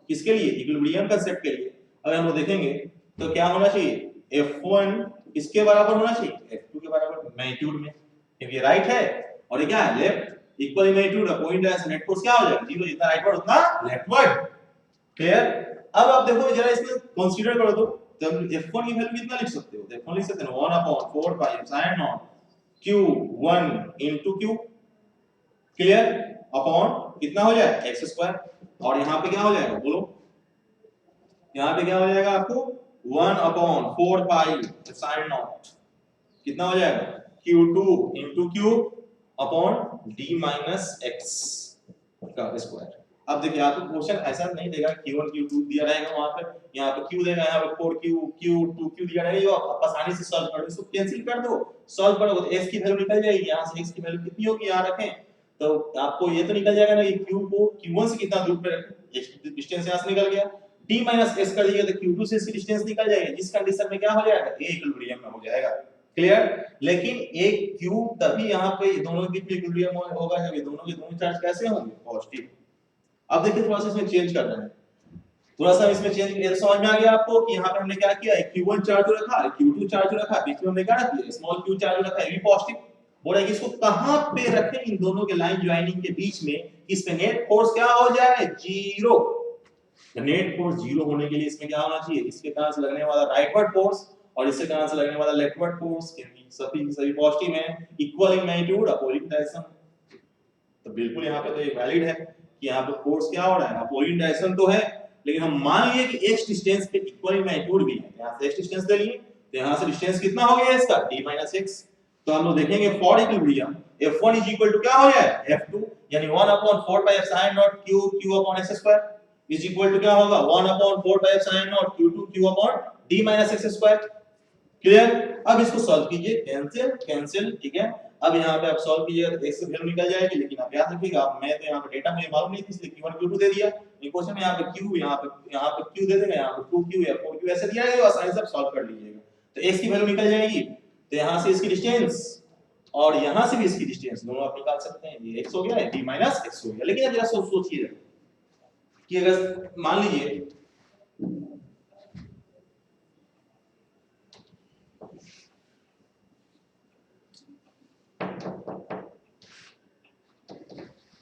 किसके लिए इक्विलिब्रियम कांसेप्ट के लिए अगर हम लोग देखेंगे तो क्या होना चाहिए F1 किसके बराबर होना चाहिए F2 के बराबर मैग्नीट्यूड में, क्योंकि ये राइट है और ये क्या है लेफ्ट, इक्वल मैग्नीट्यूड पॉइंट है, नेट फोर्स क्या हो जाएगा 0, जितना राइटवर्ड उतना लेफ्टवर्ड, क्लियर। अब आप देखो जरा इसमें कंसीडर करो तो F1 की वैल्यू कितना लिख सकते हो, तो F1 लिख सकते हैं 1/4 pi epsilon not Q1 into Q, clear, upon कितना हो जाए x स्क्वायर, और यहाँ पे क्या हो जाएगा बोलो, यहाँ पे क्या हो जाएगा आपको 1/4 पाई एप्सिलॉन नॉट, कितना हो जाएगा Q2 into Q upon d minus x का स्क्वायर। अब देखिए आपको क्वेश्चन ऐसा नहीं देगा Q1 Q2 दिया रहेगा वहां पर, यहाँ पे Q देगा, यहाँ पे 4Q Q2Q दिया रहेगा, आप आसानी से सॉल्व कर दो, इसको कैंसिल कर दो, सॉल्व करोगे तो x की वैल्यू निकल जाएगी, यहाँ से x की वैल्यू कितनी होगी यहाँ रखें तो आपको ये तो निकल जाएगा ना कि Q को Q1 से कितना दूर पे रखें, x डिस्टेंस यहाँ से निकल गया, d माइनस s कर दीजिए तो Q2 से इसकी डिस्टेंस निकल जाएगी, जिस कंडीशन में क्या हो जाएगा a इक्विलिब्रियम में हो जाएगा, क्लियर। लेकिन एक Q तभी यहाँ पे दोनों के बीच में इक्विलिब्रियम होगा जब ये दोनों के दोनों चार्ज कैसे होंगे पॉजिटिव। अब देखिए थोड़ा सा इसमें चेंज कर रहे हैं, थोड़ा सा इसमें चेंज ये समझ में आ गया आपको कि यहाँ पे हमने क्या किया है Q1 चार्ज रखा है, Q2 चार्ज रखा है, बीच में हमने क्या रख दिया स्मॉल q चार्ज रखा है, ये भी पॉजिटिव, बोल रहा है कि इसको कहां पे रखें इन दोनों के लाइन ज्वाइनिंग के बीच में, इस पे नेट फोर्स क्या हो जाए 0। नेट फोर्स 0 होने के लिए इसमें क्या होना चाहिए, इसके कारण से लगने वाला राइटवर्ड फोर्स और इसके कारण से लगने वाला लेफ्टवर्ड फोर्स सभी पॉजिटिव है, equal in magnitude opposite direction. तो बिल्कुल यहाँ पे तो ये वैलिड है कि यहाँ पे फोर्स क्या हो रहा है अपोजिट डायरेक्शन तो है, लेकिन हम मान लिए कि x डिस्टेंस पे इक्वल इन मैग्नीट्यूड भी है, यहाँ से x डिस्टेंस ले लिए तो यहाँ से डिस्टेंस कितना हो गया इसका d - x। तो हम लोग देखेंगे फॉर इक्विलिब्रियम F1 क्या हो जाए F2, यानी 1/4πε0 q q upon x square is equal to क्या होगा 1/4πε0 q2 q upon d minus x square. Clear? अब इसको सॉल्व कीजिए, कैंसिल कैंसिल, ठीक है। अब यहाँ पे आप सॉल्व कीजिएगा तो x की वैल्यू निकल जाएगी, लेकिन आप याद रखिएगा मैं तो यहाँ पे डेटा मुझे मालूम नहीं थी इसलिए q1 q2 दे दिया। ये क्वेश्चन में यहाँ पे q यहाँ पे q दे देगा, यहाँ पे 2q या 4q ऐसे दिया है, आसानी से आप सॉल्व कर लीजिएगा। तो x की वैल्यू निकल जाएगी, तो यहाँ से इसकी डिस्टेंस और यहाँ से भी इसकी डिस्टेंस दोनों आप निकाल सकते हैं। ये x हो गया, ये d माइनस x हो गया। लेकिन अब जरा सोचिए कि अगर मान लीजिए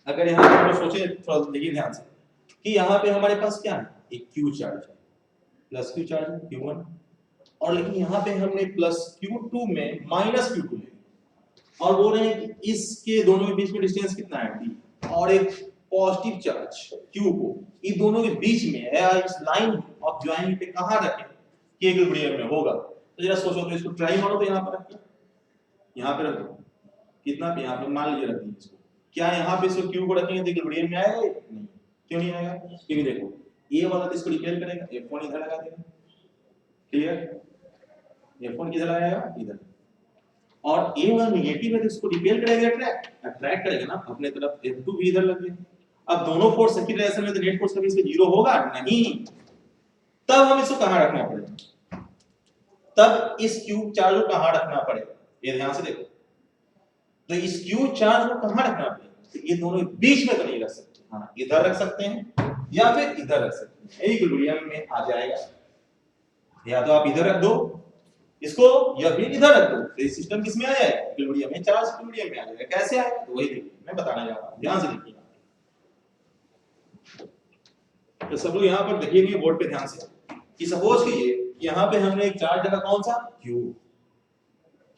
अगर यहाँ पे हम सोचे, थोड़ा देखिए ध्यान से कि यहाँ पे हमारे पास क्या है, एक q चार्ज है, प्लस q चार्ज है q1, और लेकिन यहाँ पे हमने प्लस q2 में माइनस q2 ले और बोल रहे हैं कि इसके दोनों के बीच में डिस्टेंस कितना है d, और एक पॉजिटिव चार्ज q को इन दोनों के बीच में है, इस लाइन ऑफ ज्वाइनिंग पे कहाँ रखें कि इक्विलिब्रियम में होगा। तो जरा सोचो, तो इसको ट्राई मारो, तो यहाँ पर रखिए, यहाँ पे रख दो, कितना पे यहाँ पे मान लीजिए रख दीजिए इसको। क्या यहाँ पे इसको q को रखेंगे तो इक्विलिब्रियम में आएगा? नहीं। क्यों नहीं आएगा? क्योंकि देखो ये वाला तो इसको रिपेल करेगा, f1 इधर लगा देगा, क्लियर? f1 किधर लगाएगा? इधर। और a वाला नेगेटिव है तो इसको रिपेल करेगा, अट्रैक्ट करेगा ना अपने तरफ, f2 भी इधर लग गया। अब दोनों फोर्स सही डायरेक्शन में, तो नेट फोर्स कभी इसमें 0 होगा नहीं। तब हम इसको कहां रखना पड़ेगा? तब इस q चार्ज को कहां रखना पड़ेगा? ये ध्यान से देखो, तो इस q चार्ज को कहां रखना पड़ेगा? तो ये दोनों बीच में तो नहीं रख सकते, हाँ इधर रख सकते हैं या फिर इधर रख सकते हैं, इक्विलिब्रियम में आ जाएगा। या तो आप इधर रख दो इसको या फिर इधर रख दो, तो ये सिस्टम किस में आ जाएगा? इक्विलिब्रियम में, चार्ज इक्विलिब्रियम में आ जाएगा। कैसे आएगा? तो वही देखिए मैं बताने जा रहा हूं, ध्यान से देखिए। तो सब लोग यहाँ पर देखिएगा बोर्ड पे ध्यान से कि सपोज कीजिए यहाँ पे हमने एक चार्ज रखा, कौन सा?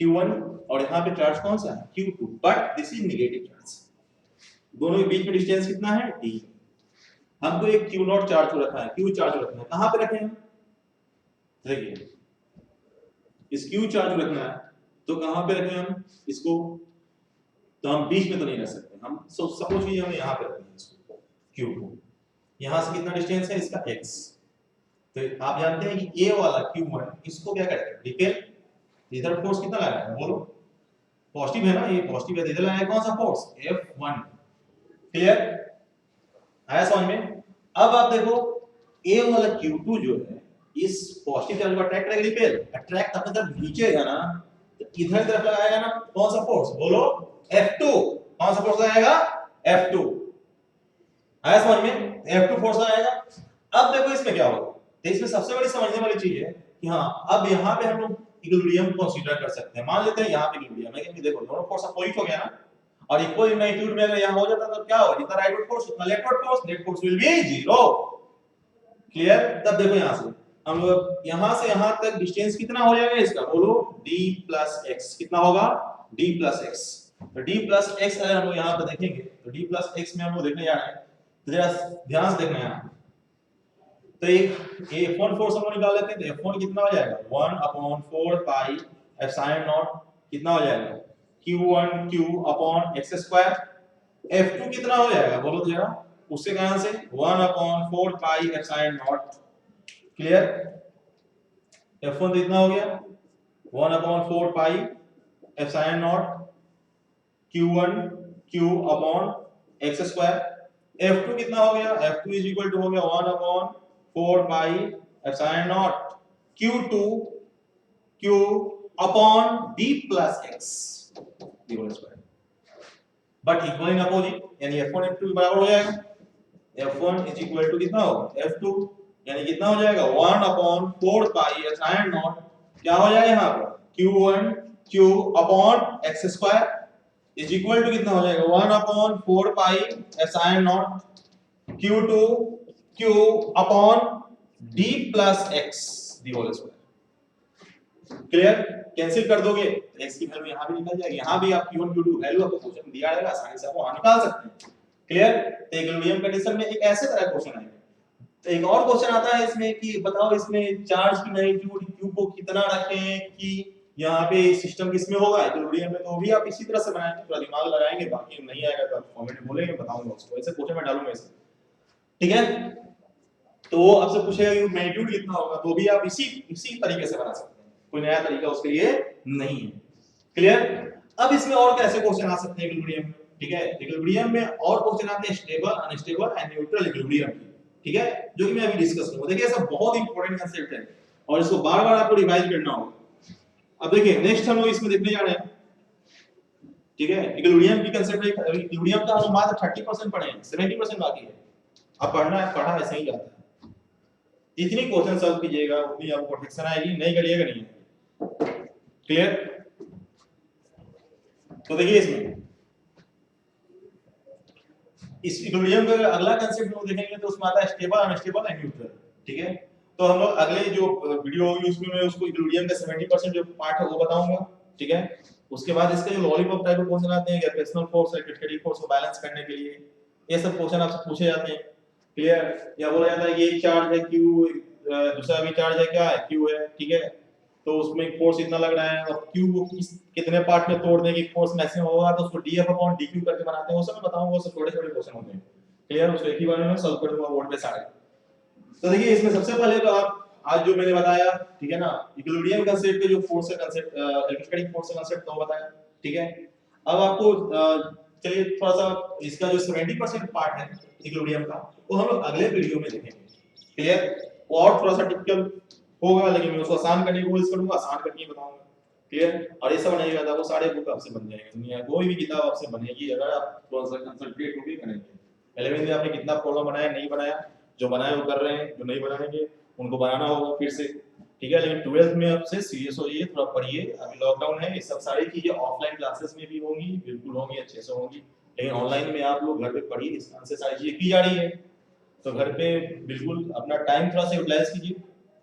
q1, और यहाँ पे चार्ज कौन सा है? q2, but this is negative charge. दोनों के बीच में डिस्टेंस कितना है? d। हमको एक q0 चार्ज को रखना है, q चार्ज को रखना है, कहाँ पे रखें हम? देखिए इस q चार्ज को रखना है तो कहाँ पे रखें हम इसको? तो हम बीच में तो नहीं रख सकते, हम सपोज कीजिए हम यहाँ पे रखेंगे इसको q को, यहाँ से कितना डिस्टेंस है इसका? x। तो आप जानते हैं कि a वाला q1 इसको क्या करेगा? रिपेल। इधर फोर्स कितना लगा है बोलो? पॉजिटिव है ना, ये पॉजिटिव है, इधर लगा है कौन सा फोर्स? F1। क्लियर? आया समझ में? अब आप देखो a वाला q2 जो है इस पॉजिटिव चार्ज को अट्रैक्ट करेगा, रिपेल। अट्रैक्ट अपने तरफ खींचेगा ना, तो इधर तरफ लगाएगा ना, कौन सा फोर्स बोलो? F2। कौन सा फोर्स आएगा? F2। आया समझ में? F2 फोर्स आएगा। अब देखो इसमें क्या होगा, तो इसमें सबसे बड़ी समझने वाली चीज है कि हाँ अब यहाँ पे हम लोग इक्विलिब्रियम कंसीडर कर सकते हैं। मान लेते हैं यहाँ पे इक्विलिब्रियम है, क्योंकि देखो दोनों फोर्स अपोजिट हो गया ना, और इक्वल मैग्नीट्यूड में अगर यहाँ हो जाता तो क्या होगा? जितना राइटवर्ड फोर्स उतना leftward force, net force will be 0। Clear? तब देखो यहाँ से हम लोग यहाँ से यहाँ तक डिस्टेंस कितना हो जाएगा इसका बोलो? d plus x। कितना होगा? d plus x। तो d प्लस x अगर हम लोग यहाँ पे देखेंगे तो d प्लस x में हम लोग देखने जा रहे हैं, तो जरा ध्यान से देखना यहाँ। तो एक F1 फोर्स हम लोग निकाल लेते हैं, तो F1 कितना हो जाएगा? 1/4 पाई एप्सिलॉन नॉट, कितना हो जाएगा? q1 q upon x square. F2 कितना हो जाएगा बोलो तो जरा, उससे कहां से? 1/4 pi epsilon not. Clear? F1 तो इतना हो गया 1/4 pi epsilon not q1 q upon x square. F2 कितना हो गया? F2 इज इक्वल टू हो गया 1/4 pi epsilon naught q2 q upon d plus x d whole square, but equal in opposite, यानी F1 F2 के बराबर हो जाएगा। F1 इज इक्वल टू कितना होगा? F2, यानी कितना हो जाएगा? 1/4 पाई एप्सिलॉन नॉट, क्या हो जाएगा यहाँ पर? q1 q upon x square is equal to कितना हो जाएगा? 1/4 pi epsilon naught q2 q upon d plus x d whole square. Clear? Cancel कर दोगे तो x की वैल्यू यहां भी निकल जाएगी, यहां भी आप q1 q2 वैल्यू आपको क्वेश्चन दिया रहेगा, आसानी से आप वहां निकाल सकते हैं। क्लियर? तो इक्विलिब्रियम कंडीशन में एक ऐसे तरह क्वेश्चन आएगा। तो एक और क्वेश्चन आता है इसमें कि बताओ इसमें चार्ज की मैग्नीट्यूड q को कितना रखें कि यहाँ पे सिस्टम किसमें होगा, इक्विलिब्रियम में, तो भी आप इसी तरह से बनाएंगे, थोड़ा दिमाग लगाएंगे, बाकी नहीं आएगा तो आप कमेंट में बोलेंगे, बताऊंगा उसको, ऐसे क्वेश्चन में डालूंगा इसे, ठीक है। तो वो आपसे पूछेगा कि मैग्नीट्यूड कितना होगा, तो भी आप इसी इसी तरीके से बना सकते हैं, कोई नया तरीका उसके लिए नहीं है, क्लियर। अब इसमें और कैसे क्वेश्चन आ सकते हैं इक्विलिब्रियम में, ठीक है। इक्विलिब्रियम में और क्वेश्चन आते हैं stable, unstable and neutral equilibrium की, ठीक है, जो कि मैं अभी डिस्कस करूंगा। देखिए ऐसा बहुत इंपॉर्टेंट कांसेप्ट है और इसको बार-बार आपको रिवाइज करना होगा। अब देखिए नेक्स्ट हम लोग इसमें देखने जा रहे हैं, ठीक है। इक्विलिब्रियम की कांसेप्ट, इक्विलिब्रियम का हम मात्र 30% पढ़े हैं, 70% बाकी है। अब पढ़ना है, पढ़ा ऐसे ही जाता है, जितनी क्वेश्चन सॉल्व कीजिएगा उतनी आपको परफेक्शन आएगी, नहीं करिएगा नहीं, क्लियर। तो देखिए इसमें इस इक्विलिब्रियम का अगला कांसेप्ट हम देखेंगे तो उसमें आता है स्टेबल, अनस्टेबल एंड न्यूट्रल, ठीक है। तो हम लोग अगले जो वीडियो होगी उसमें मैं उसको इक्विलिब्रियम का 70% जो पार्ट है वो बताऊंगा, ठीक है। उसके बाद इसके जो लॉलीपॉप टाइप के क्वेश्चन आते हैं, ग्रेविटेशनल फोर्स है, स्टैटिक फोर्स को बैलेंस करने के लिए, ये सब क्वेश्चन आपसे पूछे जाते हैं, क्लियर। या बोला जाता है ये एक चार्ज है क्यू, दूसरा भी चार्ज है क्या है क्यू है, ठीक है। तो उसमें फोर्स इतना लग रहा है और क्यू को कितने पार्ट में तोड़ देंगे फोर्स मैक्सिमम होगा, तो उसको df अपॉन dq करके बनाते हैं, वो सब मैं बताऊंगा, वो सब छोटे-छोटे क्वेश्चन होते हैं, क्लियर। उसको एक ही बार में सॉल्व कर दूंगा बोर्ड पे सारे। तो देखिए इसमें सबसे पहले तो आप आज जो मैंने बताया, ठीक है ना, इक्विलिब्रियम कांसेप्ट के जो फोर्स का कांसेप्ट, इलेक्ट्रोस्टैटिक फोर्स का कांसेप्ट तो बताया, ठीक है। अब आपको चलिए थोड़ा सा इसका जो 70% पार्ट है इक्विलिब्रियम का वो हम लोग अगले वीडियो में देखेंगे, क्लियर। और थोड़ा सा टिपिकल होगा लेकिन मैं उसको आसान करने की कोशिश करूंगा, आसान करके बताऊंगा, क्लियर। और ये सब बनाइएगा तो वो सारे बुक आपसे बन जाएंगे, दुनिया कोई भी किताब आपसे बनेगी अगर आप थोड़ा सा कंसंट्रेट होकर करेंगे। 11वीं में आपने कितना प्रॉब्लम बनाया नहीं बनाया, जो बनाए वो कर रहे हैं, जो नहीं बनाएंगे उनको बनाना होगा फिर से, ठीक है। लेकिन 12th में आपसे सीरियस हो जाइए, थोड़ा पढ़िए, अभी लॉकडाउन है, ये सब सारी चीजें ऑफलाइन क्लासेस में भी होंगी, बिल्कुल होंगी, अच्छे से होंगी, लेकिन ऑनलाइन में आप लोग घर पे पढ़िए, इस तरह से सारी चीजें की जा रही है, तो घर पे बिल्कुल अपना टाइम थोड़ा सा यूटिलाइज कीजिए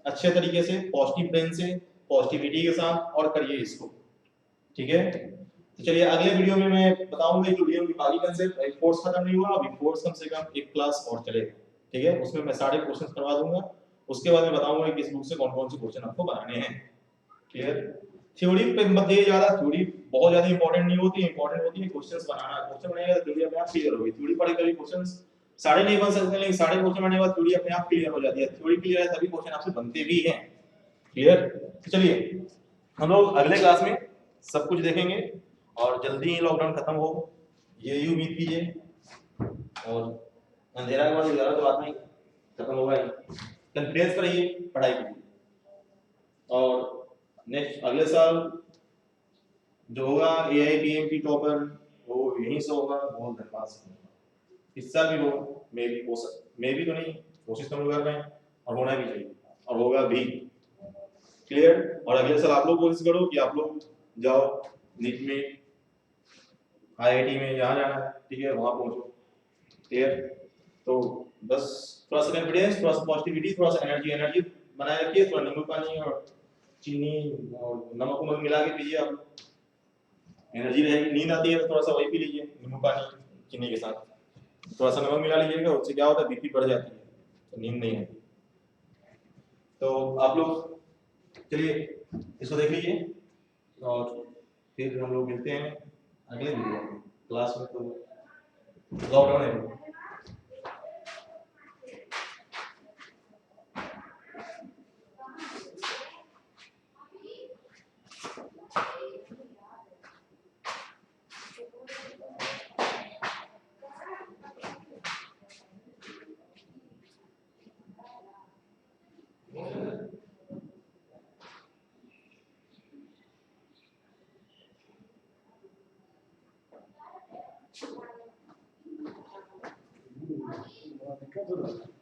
अच्छे तरीके से, पॉजिटिव ब्रेन से, पॉजिटिविटी के साथ, और करिए इसको, ठीक है। तो चलिए अगले वीडियो में मैं बताऊंगा कि वीडियो की बाकी कंसेप्ट, एक कोर्स खत्म नहीं हुआ अभी, कोर्स कम से कम एक क्लास और चलेगा, ठीक है। उसमें मैं सारे क्वेश्चंस करवा दूंगा, उसके बाद मैं बताऊंगा कि इस बुक से कौन-कौन से क्वेश्चन आपको बनाने हैं, क्लियर। थ्योरी पे मत दिए ज्यादा, थ्योरी बहुत ज्यादा इंपॉर्टेंट नहीं होती है, इंपॉर्टेंट होती है क्वेश्चंस बनाना, क्वेश्चन बनेगा तो थ्योरी अपने आप क्लियर होगी, थ्योरी पढ़ के भी क्वेश्चंस सारे नहीं बन सकते, लेकिन सारे क्वेश्चन बनने के बाद थ्योरी अपने आप क्लियर हो जाती है, थ्योरी क्लियर है तभी क्वेश्चन आपसे बनते भी हैं, क्लियर। तो चलिए हम लोग अगले क्लास में सब कुछ देखेंगे और जल्दी ही लॉकडाउन खत्म हो, ये उम्मीद कीजिए, और अंधेरा के बाद उजाला तो बात नहीं खत्म होगा ही, कॉन्फिडेंस पर रहिए, पढ़ाई कीजिए, और नेक्स्ट अगले साल जो होगा AIPMP टॉपर वो यहीं से होगा, बहुत धन्यवाद से, इस साल भी हो, मे भी हो सकता, मे भी तो नहीं, कोशिश तो हम लोग कर रहे हैं और होना भी चाहिए और होगा भी, क्लियर। और अगले साल आप लोग कोशिश करो कि आप लोग जाओ नीट में, IIT में, जहाँ जाना है, ठीक है, वहाँ पहुँचो, क्लियर। तो बस थोड़ा सा कॉन्फिडेंस, थोड़ा सा पॉजिटिविटी, थोड़ा सा एनर्जी एनर्जी बनाए रखिए, थोड़ा नींबू पानी और चीनी और नमक उमक मिला के पीजिए, आप एनर्जी रहेगी। नींद आती है तो थोड़ा सा वही पी लीजिए, नींबू पानी चीनी के साथ, थोड़ा सा नमक मिला लीजिएगा, उससे क्या होता है बीपी बढ़ जाती है तो नींद नहीं आती। तो आप लोग चलिए इसको देख लीजिए और फिर हम लोग मिलते हैं अगले वीडियो में, क्लास में तो लॉकडाउन है। दिक्कत हो रहा है।